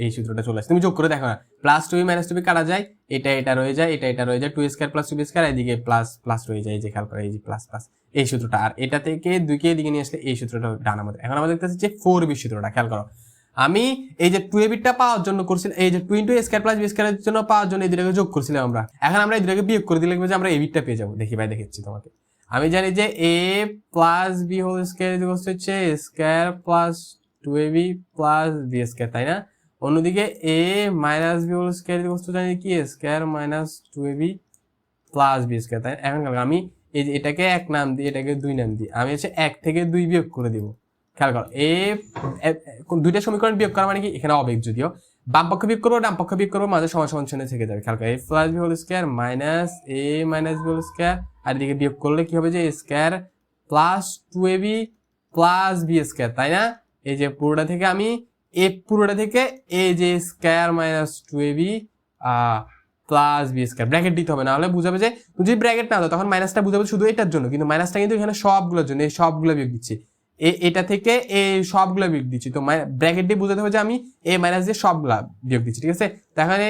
এই সূত্রটা চলে আসে। তুমি যোগ করে দেখো না, প্লাস 2b মাইনাস 2b কাটা যায়, এটা রয়ে যায়, এটা রয়ে যায়, 2 স্কয়ার প্লাস 2b স্কয়ার, এদিকে প্লাস প্লাস রয়ে যায়, এই যে খেয়াল করে এই যে প্লাস প্লাস এই সূত্রটা, আর এটা থেকে 2 কে এদিকে নিয়ে আসলে এই সূত্রটা ডান আমাদের। এখন আমাদের দেখতেছি যে 4b সূত্রটা, খেয়াল করো আমি এই যে 2ab টা পাওয়ার জন্য করছিলাম, এই যে 2 a square plus b square এর জন্য পাওয়ার জন্য এই দুটাকে যোগ করছিলাম আমরা। এখন আমরা এই দুটাকে বিয়োগ করে দিলে যে আমরা ab টা পেয়ে যাবো। দেখি ভাই, দেখাচ্ছি তোমাকে। আমি জানি যে a plus b whole square হচ্ছে a square plus 2ab plus b square, তাই না? অন্যদিকে a minus b whole square জানি কি a square minus 2ab plus b square, তাই? এখন আমি এই যে এটাকে 1 নাম দিই, এটাকে 2 নাম দিই, আমি হচ্ছে 1 থেকে 2 বিয়োগ করে দিব। খেয়াল করো, দুইটা সমীকরণ বিয়োগ করা মানে কি এখানে অবেগ, যদিও বাম পক্ষ বিয়োগ করবো ডান পক্ষ বিয়োগ করবো, মাঝে সমান সমান চিহ্ন থেকে যাবে। খেয়াল করো, a plus b whole square minus a minus b whole square, আর এদিকে বিয়োগ করলে কি হবে যে a square plus 2ab plus b square, তাই না? এই যে পুরোটা থেকে আমি এই যে square minus 2ab plus b square bracket দিতে হবে, না হলে বুঝাবে যে যদি ব্র্যাকেট না দাও তখন মাইনাসটা বুঝাবে শুধু এটার জন্য, কিন্তু মাইনাসটা কিন্তু এখানে সবগুলোর জন্য, এই সবগুলো বিয়োগ দিচ্ছি, এটা থেকে এই সবগুলা বিয়োগ দিচ্ছি। তো ব্র্যাকেট দিয়ে বুঝাতে হবে যে আমি এ মাইনাস দিয়ে সবগুলা বিয়োগ দিচ্ছি। ঠিক আছে, তাহলে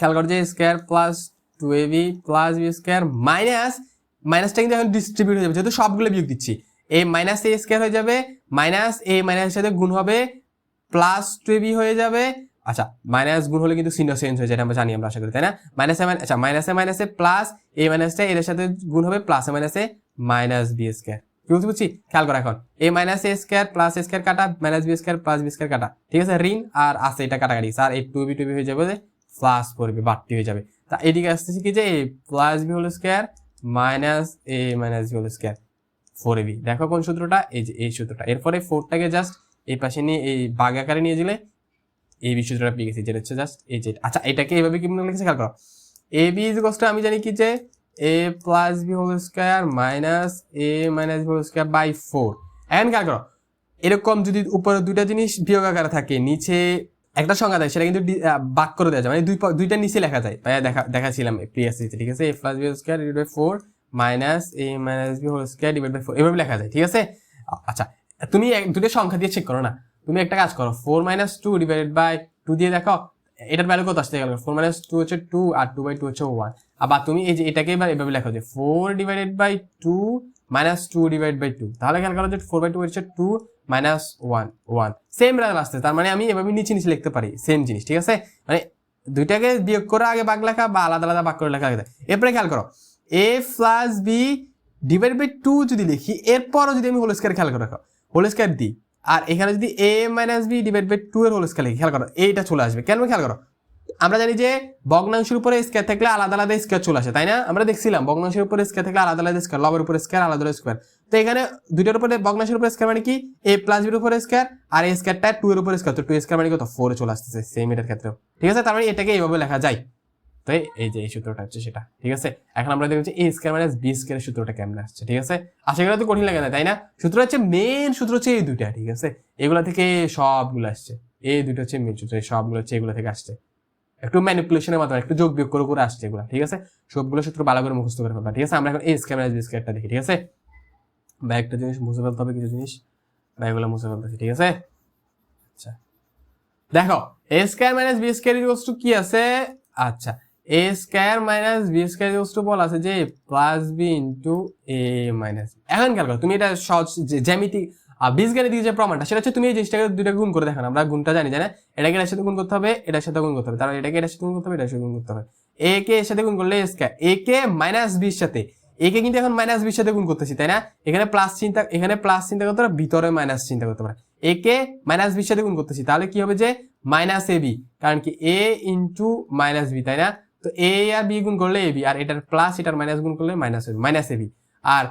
খেয়াল করো যে square plus 2ab plus b square মাইনাসটা কিন্তু এখন ডিস্ট্রিবিউট হয়ে যাবে, যেহেতু সবগুলো বিয়োগ দিচ্ছি, এ মাইনাস a স্কয়ার হয়ে যাবে, মাইনাস a মাইনাসের সাথে গুণ হবে, প্লাস 2ab হয়ে যাবে। আচ্ছা, মাইনাস গুণ হলে কিন্তু চিহ্ন চেঞ্জ হয়ে যায়, আমরা জানি, আমরা আশা করি, তাই না? আচ্ছা মাইনাসে প্লাস a মাইনাসটা এর সাথে গুণ হবে, প্লাস মাইনাসে মাইনাস b স্কয়ার। কি বুঝছি? খেয়াল করো, এখন a minus a square plus a square কাটা, minus b square plus b square কাটা, ঠিক আছে, ঋণ আর আছে এটা কাটাকাটি, স্যার এই 2b হয়ে যাবে প্লাস 4b বাড়তি হয়ে যাবে। তা এদিকে আসতেছি কি যে a plus b whole square minus a minus b whole square 4ab। দেখো কোন সূত্রটা, এই যে এই সূত্রটা। এরপরে 4টাকে জাস্ট এই পাশে নিয়ে এই ভাগ আকারে নিয়ে দিলে এই সূত্রটা পেয়ে গেছি, যেটা হচ্ছে জাস্ট এই যে। আচ্ছা, এটাকে এইভাবে কি মনে লিখেছে খেয়াল করো, ab ইজ ইকুয়াল টু আমি জানি কি যে A plus B whole square minus A minus B whole square by 4। এখন খেয়াল করো, এরকম যদি উপরে দুইটা জিনিস বিয়োগ আকারে থাকে, নিচে একটা সংখ্যা দেয়, সেটা কিন্তু ভাগ করে দেওয়া যায়, মানে দুইটা নিচে লেখা যায়। দেখাছিলাম প্রিভিয়াসলিতে, ঠিক আছে। A plus B whole square divide by 4 minus A minus B whole square divide by 4 এভাবে লেখা যায়, ঠিক আছে। আচ্ছা, তুমি দুটো সংখ্যা দিয়ে চেক করো না, তুমি একটা কাজ করো, 4 মাইনাস 2 ডিভাইডেড বাই 2 দিয়ে দেখো এটার ভ্যালু কত আসছে। 4 মাইনাস 2 হচ্ছে 2 আর 2 বাই 2 হচ্ছে 1। আবার তুমি এই যে এটাকে এভাবে লেখো যে 4 divided by 2 minus 2 divide by 2, তাহলে খেয়াল করো যে 4 বাই 2 হচ্ছে 2 মাইনাস 1 1, সেম রেজাল্ট আসছে। তার মানে আমি এভাবে নিচে নিচে লিখতে পারি সেম জিনিস, ঠিক আছে। মানে দুইটাকে বিয়োগ করে আগে ভাগ লেখা বা আলাদা আলাদা ভাগ করে লেখা আগে। এরপরে খেয়াল করো, a plus b divide by 2 যদি লিখি, এরপরও যদি আমি হোল স্কয়ার খেয়াল করে রাখো, হোল স্কয়ার দিই, আর এখানে যদি a minus b divide by 2 এর হোল স্কয়ার লিখি, খেয়াল করো এইটা চলে আসবে। কেন খেয়াল করো, আমরা জানি যে ভগ্নাংশের উপরে স্কয়ার থাকলে আলাদা আলাদা স্কয়ার চলে আসে, তাই না? আমরা দেখছিলাম ভগ্নাংশের উপরে স্কয়ার থাকলে আলাদা আলাদা স্কয়ার, লবের উপরে স্কয়ার, আলাদা আলাদা স্কয়ার। তো এখানে দুইটার উপরে ভগ্নাংশের উপরে স্কয়ার মানে কি a প্লাস b এর উপরে স্কয়ার, আর এই স্কয়ারটা 2 এর উপরে স্কয়ার, তো 2 স্কয়ার মানে কত 4 এ চলে আসছে, সেম এটার ক্ষেত্রেও, ঠিক আছে। তার মানে এটাকে এইভাবে লেখা যায়। তো এই যে এই সূত্রটা হচ্ছে সেটা, ঠিক আছে। এখন আমরা দেখব যে a square minus b square এর সূত্রটা কেমন আসছে, ঠিক আছে। আশা করি তো কঠিন লাগে না, তাই না? সূত্র হচ্ছে মেইন সূত্র হচ্ছে এই দুইটা, ঠিক আছে। এগুলা থেকে সবগুলো আসছে, এই দুটো হচ্ছে মেইন সূত্র, সবগুলো হচ্ছে এগুলো থেকে আসছে। একটু ম্যানিপুলেশনের মাধ্যমে একটু যোগ বিয়োগ করে করে আসছে এগুলো, ঠিক আছে। সবগুলো সূত্র ভালো করে মুখস্থ করে ফেলবা, ঠিক আছে। আমরা এখন a স্কয়ার মাইনাস b স্কয়ারটা দেখি, ঠিক আছে। বা একটা জিনিস মুছে ফেলতে হবে, কিছু জিনিস বা এগুলো মুছে ফেলতেছি, ঠিক আছে। আচ্ছা দেখো, a square minus b square equals to কি আছে। আচ্ছা, a square minus b square equals two বলা আছে যে plus b into a minus. এখন খেয়াল করো, তুমি এটা সহজ জ্যামিতিক বীজগণিতিক যে প্রমাণটা, সেটা হচ্ছে তুমি এই জিনিসটাকে দুইটা গুণ করে দেখো না, আমরা গুণটা জানি, না এটাকে এর সাথে গুণ করতে হবে, এটার সাথে গুণ করতে হবে, তাহলে এটাকে এর সাথে গুণ করতে হবে, এটার সাথে গুণ করতে হবে। a কে এর সাথে গুণ করলে a square, a K minus b এর সাথে, a কে কিন্তু এখন মাইনাস b এর সাথে গুণ করতেছি, তাই না? এখানে প্লাস চিন্তা করতে হবে, ভিতরে মাইনাস চিন্তা করতে হবে। a কে মাইনাস b এর সাথে গুণ করতেছি, তাহলে কি হবে যে মাইনাস ab, কারণ কি a ইনটু মাইনাস b, তাই না? তো a আর b গুণ করলে ab, আর এটার প্লাস এটার মাইনাস গুণ করলে মাইনাস ab, আর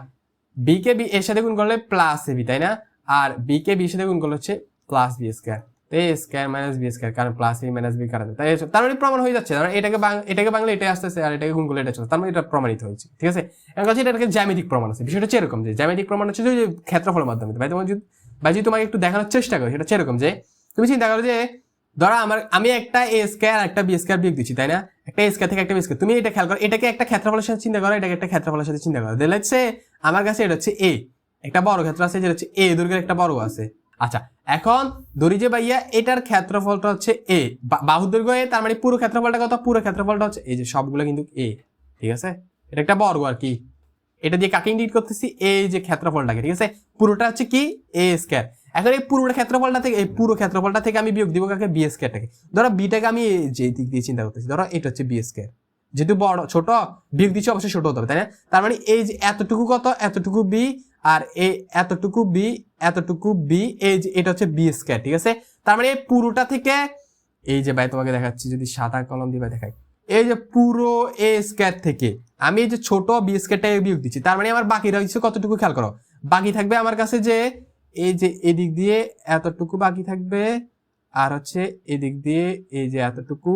b কে b এর সাথে গুণ করলে প্লাস ab, তাই না? আর b কে b এর সাথে গুণ করলে হচ্ছে প্লাস b স্কয়ার। তো a square minus b square, কারণ প্লাস a মাইনাস b কারণে, তাই তার মানে প্রমাণ হয়ে যাচ্ছে। মানে এটাকে বাংলা এটাই আসতেছে, আর এটাকে গুণ করলে এটা চলে, তার মানে এটা প্রমাণিত হয়েছে, ঠিক আছে। এখন কাছে এটাকে জ্যামিতিক প্রমাণ আছে। বিষয়টা হচ্ছে এরকম যে জ্যামিতিক প্রমাণ হচ্ছে যে ক্ষেত্রফলের মাধ্যমে। ভাই যদি তোমাকে একটু দেখানোর চেষ্টা করি, সেটা হচ্ছে এরকম যে তুমি চিন্তা করো যে ধরো আমি একটা a স্কয়ার একটা b স্কয়ার বিয়োগ দিচ্ছি, তাই না? একটা a স্কয়ার থেকে একটা b স্কয়ার, তুমি এটা খেয়াল করো, এটাকে একটা ক্ষেত্রফলের সাথে চিন্তা করো, এটাকে একটা ক্ষেত্রফলের সাথে চিন্তা করো। দেখলে হচ্ছে আমার কাছে এটা হচ্ছে a, একটা বড় ক্ষেত্র আছে, যেটা হচ্ছে a দৈর্ঘ্যের একটা বড় আছে। আচ্ছা, এখন ধরি যে ভাইয়া এটার ক্ষেত্রফলটা হচ্ছে a, বাহুর দৈর্ঘ্য a, তার মানে পুরো ক্ষেত্রফলটা কত? পুরো ক্ষেত্রফলটা হচ্ছে এই যে সবগুলো কিন্তু a, ঠিক আছে। এটা একটা বর্গ আর কি, এটা দিয়ে কাকে ইন্ডিকেট করতেছি? এই যে ক্ষেত্রফলটাকে, ঠিক আছে। পুরোটা হচ্ছে কি a স্কয়ার। এখন এই পুরো ক্ষেত্রফলটা থেকে, এই পুরো ক্ষেত্রফলটা থেকে আমি বিয়োগ দিব কাকে? b স্কয়ারটাকে। ধরো বিটাকে আমি যে দিক দিয়ে চিন্তা করতেছি, ধরো এটা হচ্ছে b স্কয়ার, যেহেতু বড় ছোট বিয়োগ দিচ্ছি অবশ্যই ছোট হতে হবে, তাই না? তার মানে এই যে এতটুকু কত? এতটুকু b, আর এই এতটুকু b, এতটুকু b, এই যে এটা হচ্ছে b স্কয়ার, ঠিক আছে। তার মানে এই পুরোটা থেকে, এই যে ভাই তোমাকে দেখাচ্ছি, যদি সাদা কলম দিয়ে ভাই দেখাই, এই যে পুরো a স্কয়ার থেকে আমি এই যে ছোট b স্কয়ারটা বিয়োগ দিচ্ছি, তার মানে আমার বাকি রয়েছে কতটুকু? খেয়াল করো, বাকি থাকবে আমার কাছে যে এই যে এদিক দিয়ে এতটুকু বাকি থাকবে, আর হচ্ছে এদিক দিয়ে এই যে এতটুকু,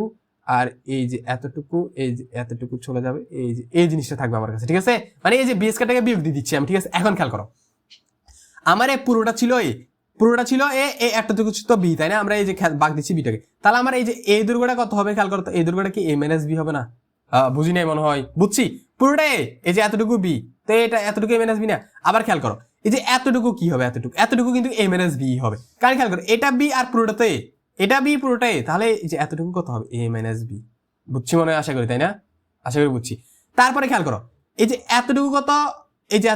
আর এই যে এতটুকু, এই যে এতটুকু চলে যাবে, এই যে এই জিনিসটা থাকবে আমার কাছে, ঠিক আছে। মানে এই যে b স্কয়ারটাকে বিয়োগ দিয়ে দিচ্ছি আমি, ঠিক আছে। এখন খেয়াল করো, আমার এই পুরোটা ছিল এ এতটুকু তো বি, তাই না? আমরা এই যে ভাগ দিচ্ছি বিটাকে, তাহলে আমার এই যে এই দৈর্ঘ্যটা কত হবে? খেয়াল করো তো, এই দৈর্ঘ্যটা কি a মাইনাস b হবে না? বুঝি নাই মনে হয়, বুঝছি। পুরোটা এই যে এতটুকু বি, তো এটা এতটুকু a মাইনাস বি না? আবার খেয়াল করো, এই যে এতটুকু কি হবে? এতটুকু কিন্তু a মাইনাস বি হবে, কারণ খেয়াল করো এটা বি আর পুরোটা তো a, এটা বি পুরোটা a, তাহলে এই যে এতটুকু কত হবে? a minus b. বুঝছি মনে হয়, আশা করি, তাই না? আশা করি বুঝছি। তারপরে খেয়াল করো, এই যে এতটুকু কত? এই যে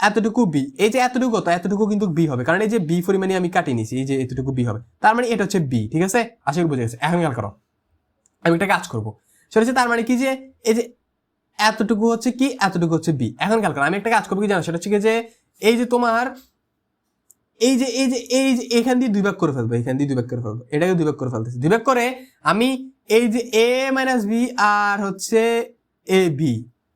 এতটুকু বি, এই যে এতটুকু কত? এতটুকু কিন্তু বি হবে, কারণ এই যে বি পরিমাণে আমি কাটিয়ে নিয়েছি, এই যে এতটুকু বি হবে, তার মানে এটা হচ্ছে বি, ঠিক আছে। আশা করি বুঝে গেছে। এখন খেয়াল করো, আমি একটা কাজ করবো, সেটা হচ্ছে তার মানে কি যে এই যে এতটুকু হচ্ছে কি? এতটুকু হচ্ছে বি। এখন খেয়াল করো, আমি একটা কাজ করবো কি জানো? সেটা হচ্ছে যে এই যে তোমার এই যে এখান দিয়ে দুই ভাগ করে ফেলবো, এখান দিয়ে দুই ভাগ করে ফেলবো, এটাকে দুই ভাগ করে ফেলতেছি। দুই ভাগ করে আমি এই যে a মাইনাস বি আর হচ্ছে এ বি,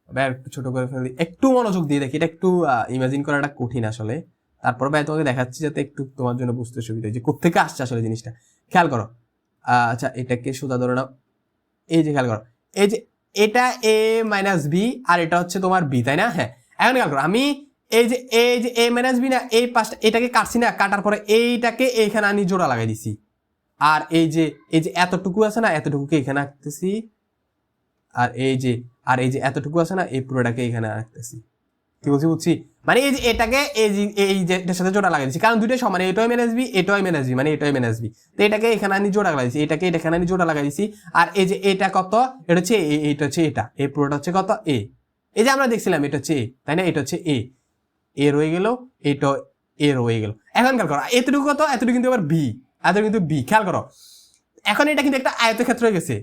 একটু ছোট করে ফেলি, একটু মনোযোগ দিয়ে দেখি, এটা একটু ইমাজিন করাটা কঠিন আসলে, তারপর ভাই তোমাকে দেখাচ্ছি যাতে একটু তোমার জন্য বুঝতে সুবিধা হয় যে কোত্থেকে আসছে আসলে জিনিসটা। খেয়াল করো, আচ্ছা এটাকে সোজা ধরে নাও, এই যে খেয়াল করো, এই যে এটা এ মাইনাস বি আর এটা হচ্ছে তোমার বি, তাই না? হ্যাঁ, এখন খেয়াল করো, আমি এই যে এ মাইনাস বি না, এই পাঁচটা এটাকে কাটছি না, কাটার পরে এইটাকে এইখানে আনি জোড়া লাগাই দিছি, আর এই যে এতটুকু আছে না, এতটুকুকে এখানে রাখতেছি, আর এই যে এতটুকু আছে না, এই পুরোটাকে এখানে রাখতেছি। কি বলছি বুঝছি? মানে এই যে এটাকে এই যে এটার সাথে জোড়া লাগাই দিচ্ছি, কারণ দুইটাই সমান, এটাই মাইনাস বি এটাই মাইনাস বি, মানে এটাই মাইনাস বি, তো এটাকে এখানে আনি জোড়া লাগাই দিচ্ছি, এটাকে এখানে আনি জোড়া লাগাই দিচ্ছি। আর এই যে এটা কত, এটা হচ্ছে এইটা হচ্ছে এটা, এই পুরোটা হচ্ছে কত এ, এই যে আমরা দেখছিলাম এটা হচ্ছে এ, তাই না? এটা হচ্ছে এ রয়ে গেল, এটা এ রয়ে গেল। এখন খেয়াল করো, এতটুকু কত, এতটুকু কিন্তু আবার বি, এতটুকু কিন্তু বি। খেয়াল করো, এখন এটা কিন্তু একটা আয়তক্ষেত্র হয়ে গেছে,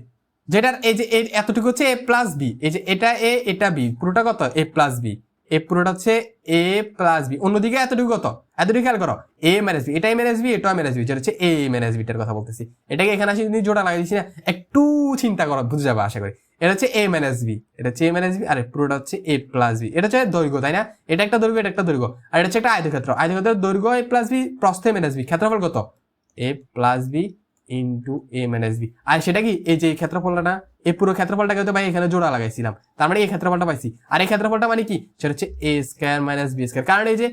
যেটার এই যে এতটুকু হচ্ছে এ প্লাস বি, এই যে এটা এ এটা বি, পুরোটা কত এ প্লাস বি, এ পুরোটা হচ্ছে এ প্লাস বি, অন্যদিকে এতটুকু কত, এতটুকু খেয়াল করো এ মাইনাস বি, এটাই মাইনাস বি এটাই মাইনাস বি, যেটা হচ্ছে এ মাইনাস বিটার কথা বলতেছি। এটাকে এখানে আসি যদি জোড়া লাগিয়ে দিচ্ছি না, একটু চিন্তা করো বুঝে যাবে আশা করি। এটা হচ্ছে এ মাইনাস বি, এটা হচ্ছে এ মাইনাস বি, আর পুরোটা হচ্ছে এ প্লাস বি, এটা হচ্ছে দৈর্ঘ্য, তাই না? এটা একটা দৈর্ঘ্য, এটা একটা দৈর্ঘ্য, আর এটা হচ্ছে একটা আয়তক্ষেত্র, আয়তক্ষেত্রের দৈর্ঘ্য এ প্লাস বি, প্রস্থে মাইনাস বি, ক্ষেত্রফল কত এ প্লাস বি ইন্টু এ মাইনাস বি। আর সেটা কি এই যে ক্ষেত্রফলটা না, এই পুরো ক্ষেত্রফলটাকে তো ভাই এখানে জোড়া লাগাইছিলাম, তার মানে এই ক্ষেত্রফলটা পাইছি। আর এই ক্ষেত্রফলটা মানে কি, সেটা হচ্ছে এ স্কয়ার মাইনাস বি স্কয়ার, কারণ এই যে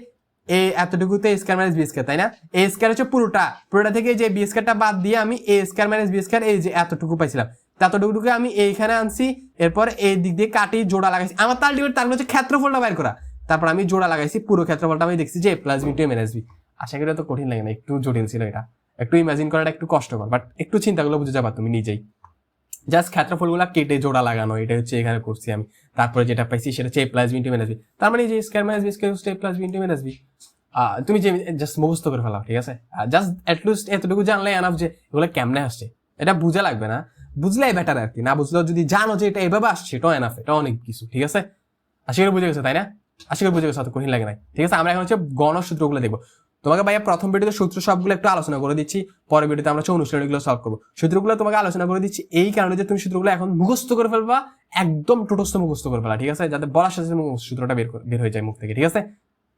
এ এতটুকুতে এ স্কয়ার মাইনাস বি স্কয়ার, তাই না? এ স্কয়ার হচ্ছে পুরোটা থেকে যে বি স্কয়ারটা বাদ দিয়ে আমি এ স্কয়ার মাইনাস বি স্কয়ার এই যে এতটুকু পাইছিলাম, ততটুকুকে আমি এইখানে আনছি, এরপর এই দিক দিয়ে কাটি জোড়া লাগাইছি, আমার তো আলটিমেট তার হচ্ছে ক্ষেত্রফলটা বের করা, তারপর আমি জোড়া লাগাইছি, পুরো ক্ষেত্রফলটা আমি দেখছি যে A plus B two A minus B. আশা করি তো কঠিন লাগে না, একটু জটিল ছিল এটা, একটু ইমাজিন করাটা একটু কষ্টকর, বাট একটু চিন্তাগুলো বুঝে যাবা তুমি নিজেই। জাস্ট ক্ষেত্রফলগুলো কেটে জোড়া লাগানো, এটা হচ্ছে এখানে করছি আমি। তারপরে যেটা পাইছি সেটা হচ্ছে A plus B into minus B, তার মানে যে স্কয়ার মাইনাস বি স্কয়ার হচ্ছে A plus B into minus B. তুমি যে জাস্ট মুখস্থ করে ফেলাও, ঠিক আছে? জাস্ট অ্যাটলিস্ট এতটুকু জানলে এনাফ যে এগুলো কেমনে আসছে, এটা বুঝা লাগবে না, বুঝলেই বেটার আর কি, না বুঝলেও যদি জানো যে এটা এভাবে আসছে এটাও এনাফ, এটা অনেক কিছু, ঠিক আছে? আশা করি বুঝে গেছো, তাই না? আশা করি বুঝে গেছো, অত কঠিন লাগে নাই, ঠিক আছে? আমরা এখন হচ্ছে গণসূত্রগুলো দেখবো। তোমাকে ভাইয়া প্রথম ভিডিওতে সূত্র সবগুলো একটু আলোচনা করে দিচ্ছি, পরের ভিডিওতে আমরা হচ্ছে অনুশীলনীগুলো সলভ করবো। সূত্রগুলো তোমাকে আলোচনা করে দিচ্ছি এই কারণে যে তুমি সূত্রগুলো এখন মুখস্থ করে ফেলবা, একদম টোটস্থ মুখস্থ করে ফেলা, ঠিক আছে? যাতে বলার সাথে সূত্রটা বের হয়ে যায় মুখ থেকে, ঠিক আছে?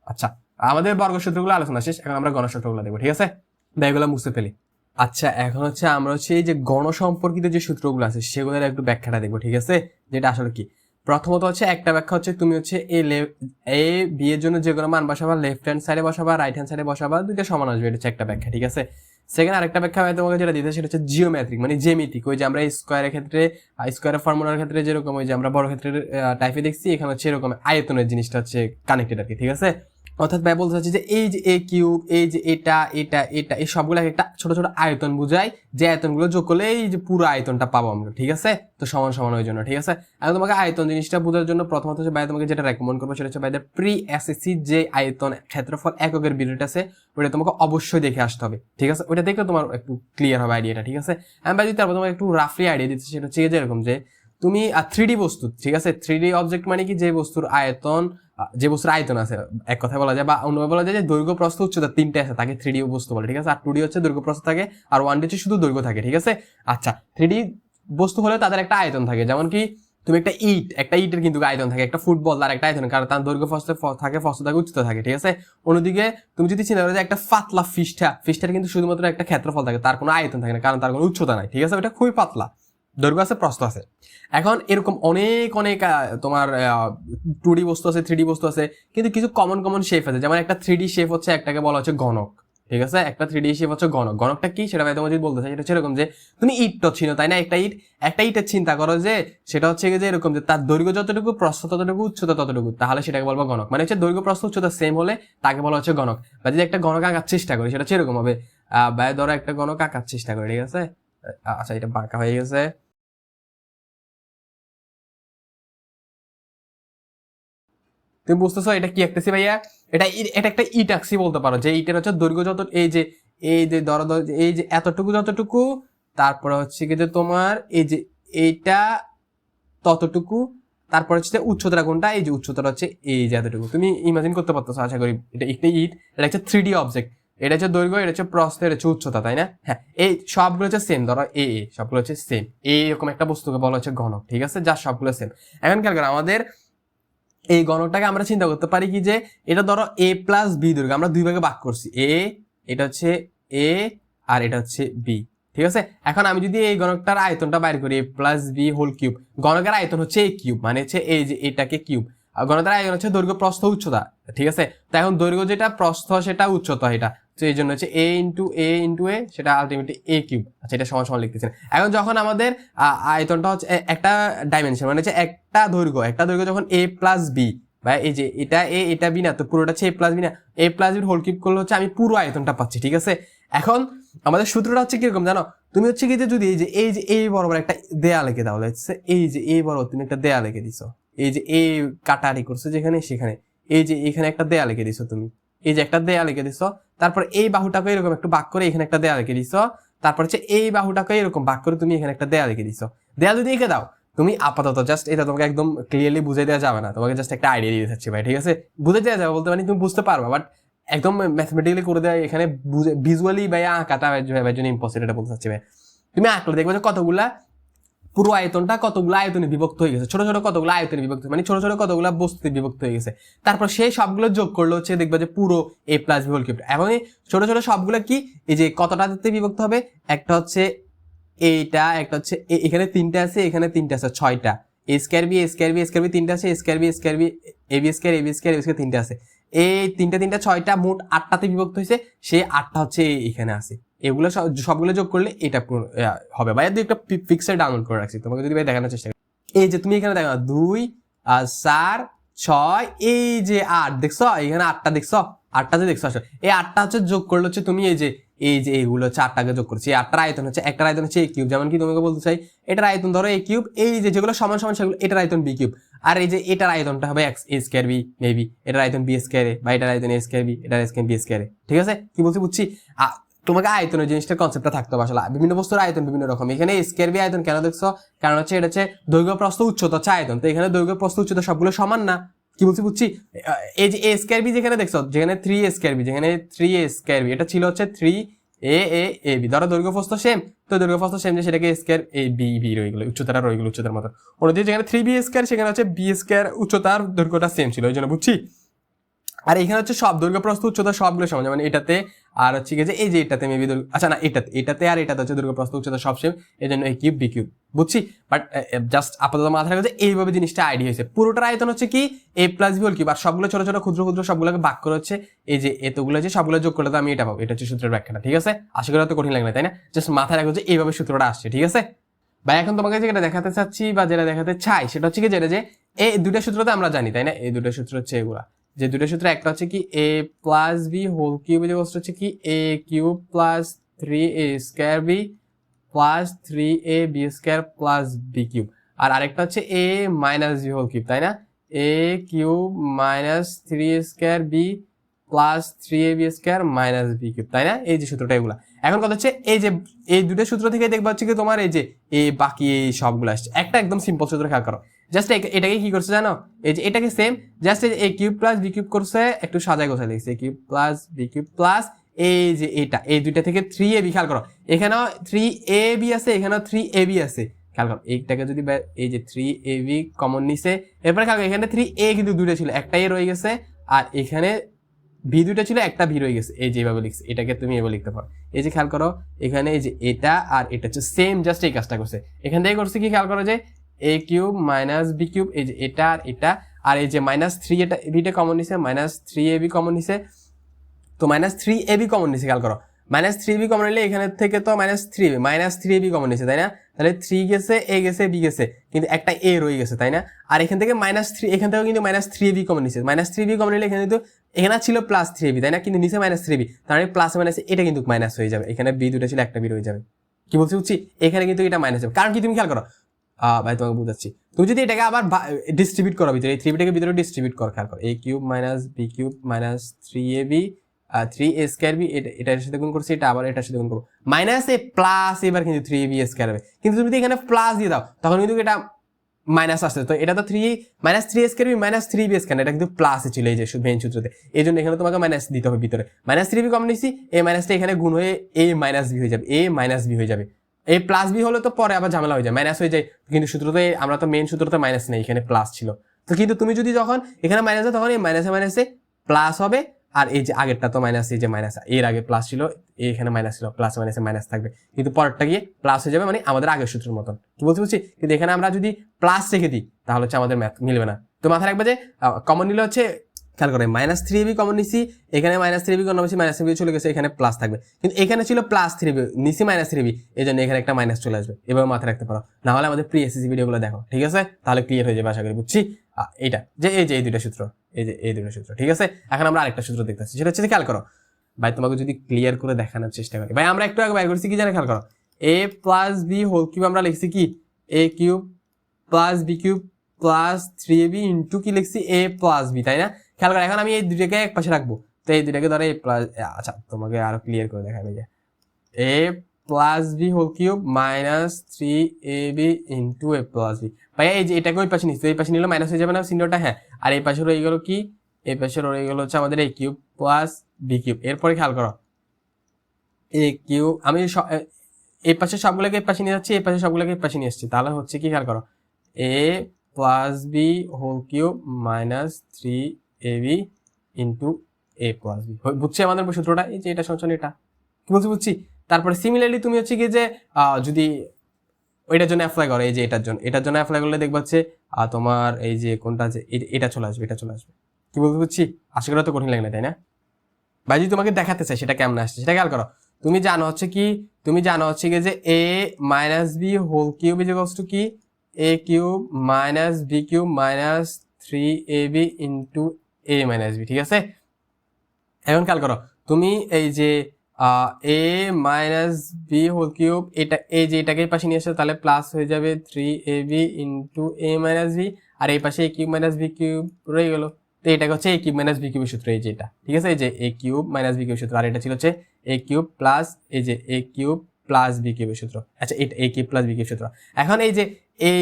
আচ্ছা, আমাদের বর্গ সূত্রগুলো আলোচনা শেষ, এখন আমরা গণসূত্রগুলো দেখবো, ঠিক আছে? এগুলো মুছতে ফেলি। আচ্ছা, এখন হচ্ছে আমরা হচ্ছে এই যে গণ সম্পর্কিত যে সূত্রগুলো আছে সেগুলোর একটু ব্যাখ্যাটা দেখবো, ঠিক আছে? যেটা আসলে কি, প্রথমত হচ্ছে একটা ব্যাখ্যা হচ্ছে তুমি হচ্ছে এ বি এর জন্য যে কোনো মান বসাবা, লেফট হ্যান্ড সাইডে বসাবা, রাইট হ্যান্ড সাইডে বসাবা, দুইটা সমান আসবে, এটা হচ্ছে একটা ব্যাখ্যা, ঠিক আছে? সেকেন্ড আরেকটা ব্যাখ্যা তোমাকে যেটা দিতে সেটা হচ্ছে জিওমেট্রিক, মানে জ্যামিতিক, ওই যে আমরা স্কোয়ারের ক্ষেত্রে স্কোয়ারের ফর্মুলার ক্ষেত্রে যেরকম ওই যে আমরা বড় ক্ষেত্রের টাইপে দেখছি, এখানে হচ্ছে এরকম আয়তনের জিনিসটা হচ্ছে কানেক্টেড আর কি, ঠিক আছে? অর্থাৎ ভাই বলতে চাচ্ছি যে এই যে এ কিউব, এই যে এটা এটা এটা এই সবগুলো একটা ছোট ছোট আয়তন বুঝায়, যে আয়তনগুলো যোগ করলে এই যে পুরো আয়তনটা পাবো আমরা, ঠিক আছে? তো সমান সমান ওই জন্য, ঠিক আছে? এখন তোমাকে আয়তন জিনিসটা বোঝার জন্য প্রথমত হচ্ছে ভাই তোমাকে যেটা রেকমেন্ড করবো সেটা হচ্ছে ভাইদের প্রি এসএসসি যে আয়তন ক্ষেত্রফল এককের ভিডিওটা আছে, ওটা তোমাকে অবশ্যই দেখে আসতে হবে, ঠিক আছে? ওটা দেখলে তোমার একটু ক্লিয়ার হবে আইডিয়াটা, ঠিক আছে? আমি ভাই যদি তারপর তোমাকে একটু রাফলি আইডিয়া দিচ্ছি, সেটা হচ্ছে যেরকম যে তুমি 3D বস্তু, ঠিক আছে? 3D অবজেক্ট মানে কি, যে বস্তুর আয়তন, যে বস্তুর আয়তন আছে এক কথায় বলা যায়, বা অন্যভাবে বলা যায় যে দৈর্ঘ্য প্রস্থ উচ্চতা তিনটে আছে, তাকে 3D বস্তু বলে, ঠিক আছে? আর 2D হচ্ছে দৈর্ঘ্য প্রস্থ থাকে, আর 1D হচ্ছে শুধু দৈর্ঘ্য থাকে, ঠিক আছে? আচ্ছা, 3D বস্তু হলে তাদের একটা আয়তন থাকে, যেমন কি তুমি একটা ইটের কিন্তু আয়তন থাকে, একটা ফুটবল তার একটা আয়তন, কারণ তার দৈর্ঘ্য থাকে, প্রস্থ থাকে, উচ্চতা থাকে, ঠিক আছে? অন্যদিকে তুমি যদি চিন্তা করো যে একটা পাতলা ফিশটার কিন্তু শুধুমাত্র একটা ক্ষেত্রফল থাকে, তার কোনো আয়তন থাকে না, কারণ তার কোনো উচ্চতা নাই, ঠিক আছে? ওটা খুবই পাতলা, দৈর্ঘ্য আছে প্রস্থ আছে। এখন এরকম অনেক অনেক তোমার 2D বস্তু আছে, 3D বস্তু আছে, কিন্তু কিছু কমন শেপ আছে, যেমন একটা 3D শেপ হচ্ছে, একটাকে বলা হচ্ছে গণক, ঠিক আছে? একটা 3D শেপ হচ্ছে গণক। গণকটা কি সেটা ভাই তোমার যদি বলতে চাই, সেটা হচ্ছে এরকম যে তুমি ইটটা ছিল, তাই না? একটা ইটের চিন্তা করো যে সেটা হচ্ছে যে এরকম যে তার দৈর্ঘ্য যতটুকু, প্রস্থ ততটুকু, উচ্চতা ততটুকু, তাহলে সেটাকে বলবো গণক। মানে হচ্ছে দৈর্ঘ্য প্রস্থ উচ্চতা সেম হলে তাকে বলা হচ্ছে গণক। বা যদি একটা গণক আঁকার চেষ্টা করি, সেটা হচ্ছে এরকম হবে, ভাই ধরো একটা গণক আঁকার চেষ্টা করি, ঠিক আছে? আচ্ছা, এটা বাঁকা হয়ে গেছে, তুমি বুঝতেছো এটা কি আঁকতেছি ভাইয়া? এটা একটা ইট আঁকছি বলতে পারো, যে ইটের হচ্ছে দৈর্ঘ্য যত, এই যে ধরো এই যে এতটুকু যতটুকু, তারপরে হচ্ছে কি যে তোমার এই যে এইটা ততটুকু, তারপর হচ্ছে উচ্চতা কোনটা, এই যে উচ্চতা হচ্ছে এই যে এতটুকু। তুমি ইমাজিন করতে পারতেছো আশা করি, এটা একটা ইট, এটা হচ্ছে 3D অবজেক্ট, এটা হচ্ছে দৈর্ঘ্য, এটা হচ্ছে প্রস্থ, এটা হচ্ছে উচ্চতা, তাই না? হ্যাঁ, এই সবগুলো হচ্ছে সেম, ধরো সবগুলো হচ্ছে সেম, এইরকম একটা বস্তুকে বলা হচ্ছে ঘনক, ঠিক আছে? যা সবগুলো সেম। এখন খেয়াল করো, আমাদের এই গণকটাকে আমরা চিন্তা করতে পারি কি যে এটা ধরো এ প্লাস বি দৈর্ঘ্য, আমরা দুই ভাগে ভাগ করছি, এটা হচ্ছে এ আর এটা হচ্ছে বি, ঠিক ঠিক আছে। এখন আমি যদি এই গণকটার আয়তনটা বাইর করি a plus B whole cube, গণকের আয়তন হচ্ছে a কিউব, মানে হচ্ছে এই যে এটাকে কিউব, আর গণকের আয়তন হচ্ছে দৈর্ঘ্য প্রস্থ উচ্চতা, ঠিক আছে। তো এখন দৈর্ঘ্য যেটা প্রস্থ সেটা উচ্চতা এটা, তো এই জন্য হচ্ছে a ইন্টু এ সেটা আলটিমেটলি a কিউব। আচ্ছা, এটা সমান সমান লিখতেছেন। এখন যখন আমাদের আয়তনটা হচ্ছে একটা ডাইমেনশন, মানে হচ্ছে একটা দৈর্ঘ্য যখন a প্লাস বি, বা এই যে এটা এ এটা বি না, তো পুরোটা হচ্ছে a প্লাস বি না, a plus B whole cube করলে হচ্ছে আমি পুরো আয়তনটা পাচ্ছি, ঠিক আছে। এখন আমাদের সূত্রটা হচ্ছে কিরকম জানো, তুমি হচ্ছে কি যে যদি এই যে এই বরাবর একটা দেয়াল এঁকে দাও, এই যে এই বরাবর তুমি একটা দেয়াল এঁকে দিছো, এই যে এই কাটারি করছো যেখানে সেখানে, এই যে এখানে একটা দেয়াল এঁকে দিছো তুমি, এই যে একটা দেয়াল এঁকে দিছো, তারপর এই বাহুটাকে এরকম একটু বাঁক করে এখানে একটা দেয়াল এঁকে দিছো, তারপর হচ্ছে এই বাহুটাকে এরকম বাঁক করে তুমি এখানে একটা দেয়াল এঁকে দিছো। দেয়াল যদি এঁকে দাও তুমি আপাতত জাস্ট, এটা তোমাকে একদম ক্লিয়ারলি বুঝে দেওয়া যাবে না, তোমাকে জাস্ট একটা আইডিয়া দিয়ে যাচ্ছি ভাই, ঠিক আছে। বুঝে দেওয়া যাবে বলতে মানে তুমি বুঝতে পারবা, বাট একদম ম্যাথমেটিক্যালি করে দেওয়া এখানে ভিজুয়ালি ভাই আঁকাটা ভাই জন্য ইম্পসিবল, এটা বলতে চাচ্ছি ভাই। তুমি আঁকলে দেখবে যে কতগুলা পুরো আয়তনটা কতগুলো আয়তনে বিভক্ত হয়ে গেছে, ছোট ছোট কতগুলো আয়তনে বিভক্ত, মানে ছোট ছোট কতগুলো বস্তুতে বিভক্ত হয়ে গেছে। তারপর সেই সবগুলো যোগ করলে হচ্ছে দেখবে যে পুরো a plus B whole cube. এবং এই ছোট ছোট সবগুলো কি এই যে কতটাতে বিভক্ত হবে, একটা হচ্ছে এইটা, একটা হচ্ছে এখানে তিনটা আছে, এখানে তিনটা আছে, 6টা। a স্কয়ার বি তিনটা আছে, a square b a b square তিনটা আছে, এই তিনটা 6টা, মোট 8টাতে বিভক্ত হয়েছে, সেই 8টা হচ্ছে এখানে আছে। এগুলো সবগুলো যোগ করলে এটা হবে। ভাই দুই একটা পিক্সেল ডাউনলোড করে রাখছি তোমাকে যদি ভাই দেখানোর চেষ্টা করি। এই যে তুমি এখানে দেখো 2 আর 4 6, এই যে 8 দেখছো, এখানে 8টা দেখছো, 8টা যে দেখছো আসলে এই 8টা হচ্ছে যোগ করলে হচ্ছে তুমি এই যে এইগুলো হচ্ছে 8টাকে যোগ করছি, এই 8টার আয়তন হচ্ছে, একটার আয়তন হচ্ছে a কিউব, যেমন কি তোমাকে বলতে চাই এটার আয়তন ধরো a কিউব, এই যে যেগুলো সমান সমান সেগুলো এটার আয়তন b কিউব, আর এই যে এটার আয়তনটা হবে a স্কয়ার b মেবি, এটার আয়তন b স্কয়ার a, বা এটার আয়তন a স্কয়ার b, এটার আয়তন b স্কয়ার a, ঠিক আছে। কি বলছি বুঝছি। তোমাকে আয়তনের জিনিসটার কনসেপ্টটা থাকতে হবে আসলে। বিভিন্ন বস্তুর আয়তন বিভিন্ন রকম, এখানে স্কয়ার বি আয়তন কেন দেখছো, কারণ হচ্ছে এটা হচ্ছে দৈর্ঘ্য প্রস্থ উচ্চতা হচ্ছে আয়তন, তো এখানে দৈর্ঘ্য প্রস্থ উচ্চতা সবগুলো সমান না। কি বলছি বুঝছি। এই যে a স্কয়ার বি যেখানে দেখছো, যেখানে 3a স্কয়ার বি, যেখানে 3a স্কয়ার বি, এটা ছিল হচ্ছে 3a বি, ধরো দৈর্ঘ্য প্রস্থ সেম, তো দৈর্ঘ্য প্রস্থ সেম যে সেটাকে স্কয়ার a বি রয়ে গেল, উচ্চতাটা রয়ে গেল উচ্চতার মতো। অন্যদিকে যেখানে 3b স্কয়ার, সেখানে হচ্ছে b স্কয়ার উচ্চতার দৈর্ঘ্যটা সেম ছিল, এই জন্য বুঝছি। আর এখানে হচ্ছে সব দৈর্ঘ্য প্রস্থ উচ্চতা সবগুলো সমান, মানে এটাতে আর হচ্ছে কি যে এই যে এটাতে মেবি আচ্ছা না এটাতে আর এটাতে হচ্ছে দৈর্ঘ্য প্রস্থ উচ্চতা সব সেম, এই জন্য a কিউব b কিউব, বুঝছি। বাট জাস্ট আপাতত মাথায় রাখো যে এইভাবে জিনিসটা আইডিয়া হয়েছে। পুরোটার আয়তন হচ্ছে কি a plus B whole cube, আর সবগুলো ছোট ছোট ক্ষুদ্র ক্ষুদ্র সবগুলোকে ভাগ করে হচ্ছে এই যে এতগুলো যে সবগুলো যোগ করলে তো আমি এটা পাবো, এটা হচ্ছে সূত্রের ব্যাখ্যাটা, ঠিক আছে। আশা করি অত কঠিন লাগে না, তাই না? জাস্ট মাথায় রাখো যে এইভাবে সূত্রটা আসছে, ঠিক আছে ভাই। এখন তোমাকে যেটা দেখাতে চাচ্ছি বা যেটা দেখাতে চাই সেটা হচ্ছে কি যেটা যে এই দুটা সূত্রতে আমরা জানি, তাই না? এই দুটা সূত্র হচ্ছে এগুলা, যে দুটো সূত্র, একটা হচ্ছে কি a plus B whole cube, যে বস্তু হচ্ছে কি a cube plus 3a square B plus 3a B square plus B cube, আর আরেকটা হচ্ছে a minus B whole cube, তাই না? a cube minus 3a square B plus 3a B square minus B cube, তাই না? এই যে সূত্রটা এগুলা। এখন কথা হচ্ছে এই যে এই দুটো সূত্র থেকে দেখবা হচ্ছে কি তোমার এই যে বাকি এই সবগুলো আসছে, একটা একদম সিম্পল সূত্র খেয়াল করো। জাস্ট এটাকে কি করছে জানো, এই যে এটাকে same just a cube plus B cube করছে, একটু সাজায় গোছায় লিখছে a cube plus B cube plus এই যে এটা, এই দুইটা থেকে 3ab খেয়াল করো, এখানেও 3ab আছে, এখানেও 3ab আছে, খেয়াল করো। এইটাকে যদি এই যে 3ab কমন নিছে, এরপরে খেয়াল করো এখানে 3a কিন্তু দুইটা ছিল, একটা a রয়ে গেছে, আর এখানে ভি দুইটা ছিল, একটা ভি রয়ে গেছে, এই যেভাবে লিখছে এটাকে তুমি এভাবে লিখতে পারো। এই যে খেয়াল করো এখানে এই যে এটা আর এটা হচ্ছে সেম, জাস্ট এই কাজটা করছে। এখান থেকে করছে কি খেয়াল করো যে a cube minus B cube, এই যে এটা আর এটা, আর এই যে মাইনাস 3 এটা বিটা কমন নিছে, মাইনাস 3ab কমন নিছে, তো মাইনাস 3ab কমন নিছে। খেয়াল করো মাইনাস 3ab কমন নিলে এখানে থেকে তো মাইনাস 3ab কমন নিছে, তাই না? তাহলে 3 গেছে, a গেছে, b গেছে, কিন্তু একটা a রয়ে গেছে, তাই না? আর এখান থেকে মাইনাস 3, এখান থেকে কিন্তু মাইনাস 3ab কমন নিছে, মাইনাস 3ab কমন নিলে এখানে কিন্তু এখানে ছিল প্লাস 3ab, তাই না? কিন্তু নিচে মাইনাস 3ab, তার মানে প্লাস মাইনাস এটা কিন্তু মাইনাস হয়ে যাবে, এখানে b দুটো ছিল, একটা b রয়ে যাবে। কি বলছি বুঝছি, এখানে কিন্তু এটা মাইনাস হবে, কারণ কি তুমি খেয়াল করো ভাই তোমাকে বুঝাচ্ছি, তুমি যদি এটাকে আবার ডিস্ট্রিবিউট করো ভিতরে, এই 3bটাকে ভিতরে ডিস্ট্রিবিউট করো, খেয়াল করো a cube minus b cube minus 3ab 3a square b, এটার সাথে গুণ করছি, এটা আবার এটার সাথে গুণ করবো, মাইনাস এ প্লাস, এবার কিন্তু 3ab স্কয়ার হবে, কিন্তু তুমি যদি এখানে প্লাস দিয়ে দাও তখন কিন্তু এটা মাইনাস আসছে, তো এটা তো 3 minus 3a square b minus 3b square, এটা কিন্তু প্লাসে ছিল এই যে মেইন সূত্রতে, এই জন্য এখানে তোমাকে মাইনাস দিতে হবে ভিতরে, মাইনাস 3b কমন নিছি, এই মাইনাসটা এখানে গুণ হয়ে a মাইনাস b হয়ে যাবে, a মাইনাস b হয়ে যাবে। এই প্লাস বি হলে তো পরে আবার ঝামেলা হয়ে যায়, মাইনাস হয়ে যায়, কিন্তু সূত্রতে আমরা তো মেইন সূত্রতে মাইনাস নেই, এখানে প্লাস ছিল, তো কিন্তু তুমি যদি যখন এখানে মাইনাস হয় তখন এই মাইনাসে মাইনাসে প্লাস হবে, আর এই যে আগেরটা তো মাইনাস, এই যে মাইনাস, এর আগে প্লাস ছিল, এখানে মাইনাস ছিল, প্লাস মাইনাসে মাইনাস থাকবে, কিন্তু পরেরটা গিয়ে প্লাস হয়ে যাবে, মানে আমাদের আগের সূত্রের মতন। কি বলছি, কিন্তু এখানে আমরা যদি প্লাস রেখে দিই তাহলে হচ্ছে আমাদের ম্যাথ মিলবে না। তো মাথায় রাখবে যে কমন নিলে হচ্ছে, খেয়াল করে -3ab কমন নিছি, এখানে -3ab কমন নিছি, -3ab চলে গেছে, এখানে প্লাস থাকবে, কিন্তু এখানে ছিল +3b, নিছি -3b, এই জন্য এখানে একটা মাইনাস চলে আসবে। এভাবে মাথায় রাখতে পারো, না হলে আমাদের প্রি এসএসসি ভিডিওগুলো দেখো, ঠিক আছে, তাহলে ক্লিয়ার হয়ে যাবে আশা করি। বুঝছি এইটা যে এই দুইটা সূত্র, এই দুটো সূত্র, ঠিক আছে। এখন আমরা আরেকটা সূত্র দেখতেছি, সেটা হচ্ছে খেয়াল করো ভাই, তোমাকে যদি ক্লিয়ার করে দেখানোর চেষ্টা করি ভাই, আমরা একটু আগে বাইর করছি কি জানে, খেয়াল করো, a + b হোল কিউব আমরা লিখছি কি a cube + b cube + 3ab into কি লিখছি a + b, তাই না? খেয়াল করো, এখন আমি এই দুটাকে এক পাশে রাখবো, তো এই দুটাকে ধরো a প্লাস, আচ্ছা তোমাকে আরো ক্লিয়ার করে দেখাই, যে a + b whole cube -3ab into a + b। ভাই এই যে এটাকে ওই পাশে নিচ্ছি, এই পাশে নিলে মাইনাস হয়ে যাবে না চিহ্নটা, হ্যাঁ, আর এই পাশে রয়ে গেল কি, এই পাশে রয়ে গেল হচ্ছে আমাদের a কিউব + b কিউব। এরপরে খেয়াল করো a কিউব, আমি এই পাশে সবগুলোকে এই পাশে নিয়ে যাচ্ছি, এই পাশে সবগুলোকে এই পাশে নিয়ে আসছি, তাহলে হচ্ছে কি, খেয়াল করো a + b whole cube -3ab into a + b। বুঝছি আমাদের সূত্রটা, এই যে এটা সমান এটা, কি বুঝছি। তারপরে সিমিলারলি তুমি হচ্ছে কি যে যদি ওইটার জন্য অ্যাপ্লাই করো, এই যে এটার জন্য অ্যাপ্লাই করলে দেখবা হচ্ছে তোমার এই যে কোনটা আছে, এটা চলে আসবে, এটা চলে আসবে। কি বুঝছি, আশা করা তো কঠিন লাগে না, তাই না ভাই? যদি তোমাকে দেখাতে চাই সেটা কেমন আসছে সেটা খেয়াল করো। তুমি জানো হচ্ছে কি যে a - b whole cube equals to কি a cube - b cube -3ab into a - b, ঠিক আছে। এখন খেয়াল করো, তুমি এই যে a - b হোল কিউব, এটা এই যে এটাকে পাশে নিয়ে আসে, তাহলে প্লাস হয়ে যাবে 3ab ইন্টু a - b, আর এই পাশে a কিউব - b কিউব রয়ে গেল, তো এটাকে হচ্ছে a কিউব - b কিউবের সূত্র, এই যে এটা, ঠিক আছে, এই যে a কিউব - b কিউবের সূত্র, আর এটা ছিল হচ্ছে a কিউব প্লাস এই যে a কিউব প্লাস b কিউবের সূত্র। আচ্ছা, এটা a কিউব প্লাস b কিউবের সূত্র। এখন এই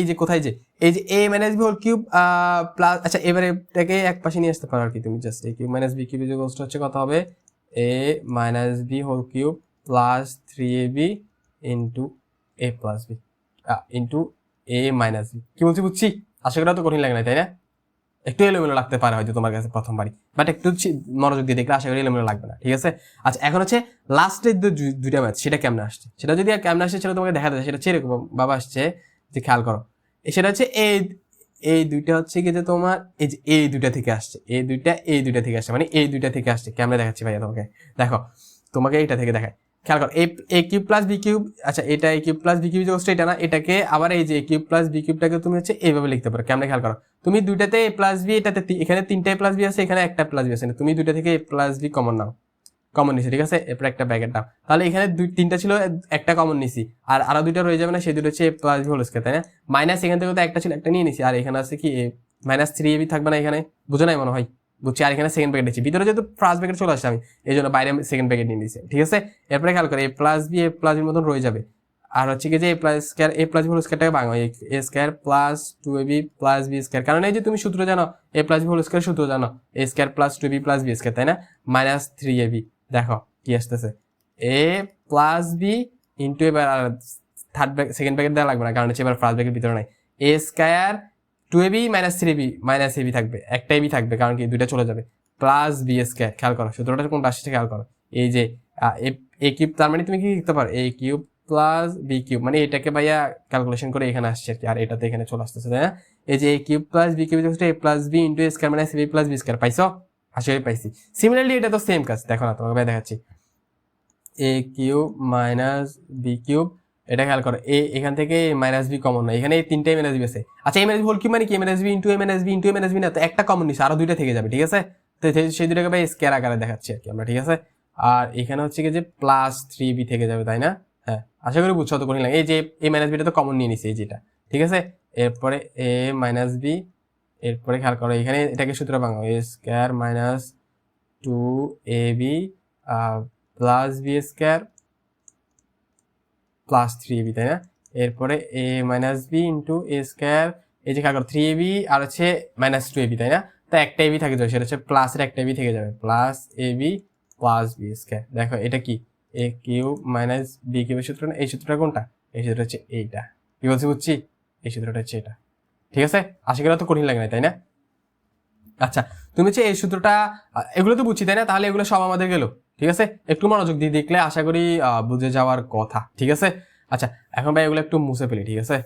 যে কোথায় যে এই যে a - b whole cube plus, আচ্ছা এবারে এটাকে এক পাশে নিয়ে আসতে পারো আর কি, তুমি জাস্ট a কিউব - b কিউবের যে কষ্ট হচ্ছে কত হবে, a - b whole cube plus 3ab into a plus b into a - b। কি বুঝছি, আশা করা তো কঠিন লাগে না, তাই না? একটু এলোমেলো লাগতে পারে হয়তো তোমার কাছে প্রথমবারই, বাট একটু মনোযোগ দিয়ে দেখলে আশা করি এলোমেলো লাগবে না, ঠিক আছে। আচ্ছা, এখন হচ্ছে লাস্টের দুইটা ম্যাচ, সেটা কেমন আসছে, সেটা যদি কেমন আসছে সেটা তোমাকে দেখা যায়, সেটা হচ্ছে এরকম বাবা আসছে, যে খেয়াল করো, সেটা হচ্ছে এই দুইটা হচ্ছে কি যে তোমার এই যে এই দুইটা থেকে আসছে, এই দুইটা থেকে আসছে, মানে এই দুইটা থেকে আসছে। কেমনে দেখাচ্ছি ভাইয়া তোমাকে, দেখো তোমাকে এইটা থেকে দেখায়, খেয়াল করো a cube plus b cube, আচ্ছা এটা a cube plus b cube যে এটা না, এটাকে আবার এই যে a কিউব প্লাস b কিউবটাকে তুমি হচ্ছে এইভাবে লিখতে পারো। কেমনে, খেয়াল করো, তুমি দুইটাতে a প্লাস b, এটাতে এখানে তিনটা a প্লাস b আছে, এখানে একটা প্লাস b আছে, তুমি দুইটা থেকে a plus b common now, common নিছি, ঠিক আছে, এরপর একটা ব্র্যাকেট দাও, তাহলে এখানে তিনটা ছিল, একটা কমন নিছি, আর আরো দুইটা রয়ে যাবে না, সেই দুটো হচ্ছে a plus b whole square, তাই না, মাইনাস এখান থেকে তো একটা ছিল, একটা নিয়ে নিছি, আর এখানে আছে কি -3ab থাকবে না এখানে, বুঝো নাই মনে হয়, বুঝছি, আর এখানে সেকেন্ড ব্র্যাকেট দিচ্ছি, ভিতরে যেহেতু ফার্স্ট ব্র্যাকেট চলে আসছে আমি এই জন্য বাইরে সেকেন্ড ব্র্যাকেট নিয়ে নিয়েছি, ঠিক আছে। এরপরে খেয়াল করে a প্লাস b এর মতন রয়ে যাবে, আর হচ্ছে কি যে a প্লাস b হোল স্কয়ারটাকে ভাঙো, a square plus 2ab plus b square, কারণ এই যে তুমি সূত্র জানো, a plus b whole square সূত্র জানো, a square plus 2ab plus b square, তাই না, -3ab, দেখো কি আসতেছে, a প্লাস b ইন্টু, এবার সেকেন্ড ব্র্যাকেট দেওয়া লাগবে না, কারণ হচ্ছে এবার ফার্স্ট ব্র্যাকেট ভিতরে নাই, a স্কয়ার 2ab -3ab থাকবে, একটা ab থাকবে, কারণ কি দুইটা চলে যাবে, প্লাস b স্কয়ার। খেয়াল করো সূত্রটা কোনটা আসছে, খেয়াল করো, এই যে a কিউব, তার মানে তুমি কি লিখতে পারো a cube plus b cube, মানে এটাকে ভাইয়া ক্যালকুলেশন করে এখানে আসছে আর কি, আর এটাতে এখানে চলে আসতেছে, তাই না। এই যে a cube plus b cube a plus b into a square - a plus b square, পাইছো, আসলে পাইছি। সিমিলারলি এটা তো সেম কাজ, দেখো না তোমাকে ভাই দেখাচ্ছি, a cube minus b cube, এটা খেয়াল করো, এখান থেকে মাইনাস বি কমন না, এখানে এই তিনটাই মাইনাস বি আছে। আচ্ছা, M S B whole cube মানে কি, M S B into M S B into M S B না, তো একটা কমন নিচ্ছে, আরো দুইটা থেকে যাবে, ঠিক আছে। তো সেই দুইটাকে ভাই স্কয়ার আকারে দেখাচ্ছি আর কি আমরা, ঠিক আছে। আর এখানে হচ্ছে কি যে +3b থেকে যাবে, তাই না, হ্যাঁ, আশা করি বুঝছো, তো কঠিন লাগে। এই যে এ মাইনাস বিটা তো কমন নিয়ে নিছে, এই যেটা, ঠিক আছে। এরপরে a মাইনাস বি, এরপরে খেয়াল করো এখানে এটাকে সূত্র ভাঙো, a square minus 2ab plus b square plus 3ab, তাই না। এরপরে a minus b into a square, এই যে খেয়াল করো 3ab আর হচ্ছে -2ab, তাই না, তো একটা ab থাকে যাবে, সেটা হচ্ছে প্লাসের একটা ab থেকে যাবে, plus ab plus b square. দেখো এটা কি a কিউব মাইনাস b কিউবের সূত্র না, এই সূত্রটা কোনটা, এই সূত্রটা হচ্ছে এইটা, কি বলছি বুঝছি, এই সূত্রটা হচ্ছে এটা, ঠিক আছে। আশা করি তো কঠিন লাগে না, তাই না। আচ্ছা, তুমি হচ্ছে এই সূত্রটা এগুলো তো বুঝছি তাই না? তাহলে এগুলো সব আমাদের গেল, ঠিক আছে? একটু মনোযোগ দিয়ে দেখলে আশা করি বুঝে যাওয়ার কথা, ঠিক আছে? আচ্ছা, এখন ভাই এগুলো একটু মুছে ফেলি, ঠিক আছে?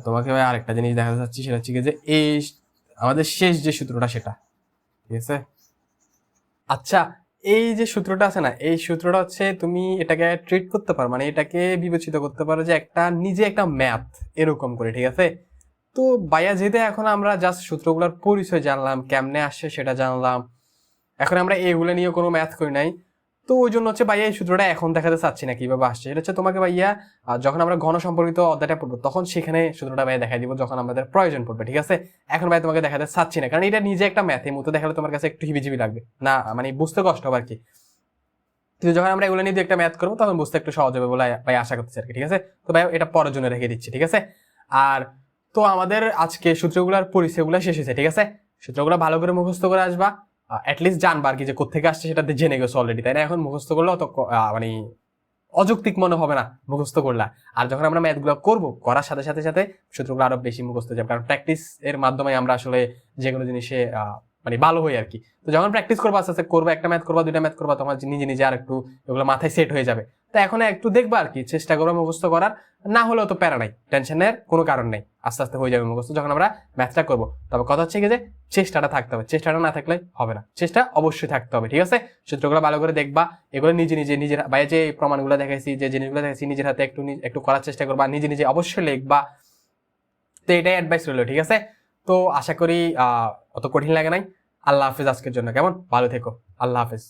তোমাকে ভাই আরেকটা জিনিস দেখাতে চাচ্ছি, সেটা হচ্ছে কি যে এই আমাদের শেষ যে সূত্রটা সেটা, ঠিক আছে? আচ্ছা, এই যে সূত্রটা আছে না, এই সূত্রটা হচ্ছে তুমি এটাকে ট্রিট করতে পারো, মানে এটাকে বিবেচিত করতে পারো যে একটা নিজে একটা ম্যাথ এরকম করে, ঠিক আছে? তো ভাইয়া যেহেতু এখন আমরা জাস্ট সূত্রগুলোর পরিচয় জানলাম, কেমনে আসছে সেটা জানলাম, এখন আমরা এগুলো নিয়ে কোনো ম্যাথ করি নাই, তো ওই জন্য হচ্ছে ভাইয়া এই সূত্রটা এখন দেখাতে চাচ্ছি না কিভাবে আসছে। এটা হচ্ছে তোমাকে ভাইয়া যখন আমরা ঘন সম্পর্কিত অধ্যায়টা পড়বো তখন সেখানে সূত্রটা ভাইয়া দেখাই দিব যখন আমাদের প্রয়োজন পড়বে, ঠিক আছে? এখন ভাই তোমাকে দেখাতে চাচ্ছি না, কারণ এটা নিজে একটা ম্যাথ, এই মতো দেখালে তোমার কাছে একটু হিবিজিবি লাগবে না, মানে বুঝতে কষ্ট হবে আর কি। কিন্তু যখন আমরা এগুলো নিয়ে একটা ম্যাথ করবো তখন বুঝতে একটু সহজ হবে বলে ভাই আশা করতেছি আর কি, ঠিক আছে? তো ভাই এটা পরের জন্য রেখে দিচ্ছি, ঠিক আছে? আর তো আমাদের আজকে সূত্রগুলোর পরিচয়গুলো শেষ হয়েছে, ঠিক আছে? সূত্রগুলো ভালো করে মুখস্থ করে আসবা, অ্যাটলিস্ট জানবা আর কি যে কোথেকে আসছে সেটা জেনে গেছো অলরেডি, তাই না? এখন মুখস্থ করলে অত মানে অযৌক্তিক মনে হবে না মুখস্থ করলা। আর যখন আমরা ম্যাথগুলো করবো, করার সাথে সাথে সাথে সূত্রগুলো আরো বেশি মুখস্থ যাবে, কারণ প্র্যাকটিস এর মাধ্যমে আমরা আসলে যে কোনো জিনিসে মানে ভালো হই আর কি। তো যখন প্র্যাকটিস করবো আস্তে আস্তে করবো, একটা ম্যাথ করবা, দুইটা ম্যাথ করবা, তোমার নিজে নিজে আর একটু এগুলো মাথায় সেট হয়ে যাবে। তো এখন একটু দেখবা আর কি, চেষ্টা করবো মুখস্থ করার, না হলেও তো প্যারা নাই, টেনশনের কোনো কারণ নেই, আস্তে আস্তে হয়ে যাবে মুখস্থ যখন আমরা ম্যাথটা করবো। তবে কথা হচ্ছে কি যে চেষ্টাটা থাকতে হবে, চেষ্টাটা না থাকলে হবে না, চেষ্টা অবশ্যই থাকতে হবে, ঠিক আছে? সূত্রগুলো ভালো করে দেখবা, এগুলো নিজে নিজে নিজের বাইরে যে প্রমাণগুলো দেখাইছি, যে জিনিসগুলো দেখাইছি, নিজের হাতে একটু একটু করার চেষ্টা করবা, নিজে নিজে অবশ্যই লিখবা। তো এটাই অ্যাডভাইস রইলো, ঠিক আছে? তো আশা করি অত কঠিন লাগে নাই। আল্লাহ হাফেজ আজকের জন্য, কেমন? ভালো থেকো, আল্লাহ হাফেজ।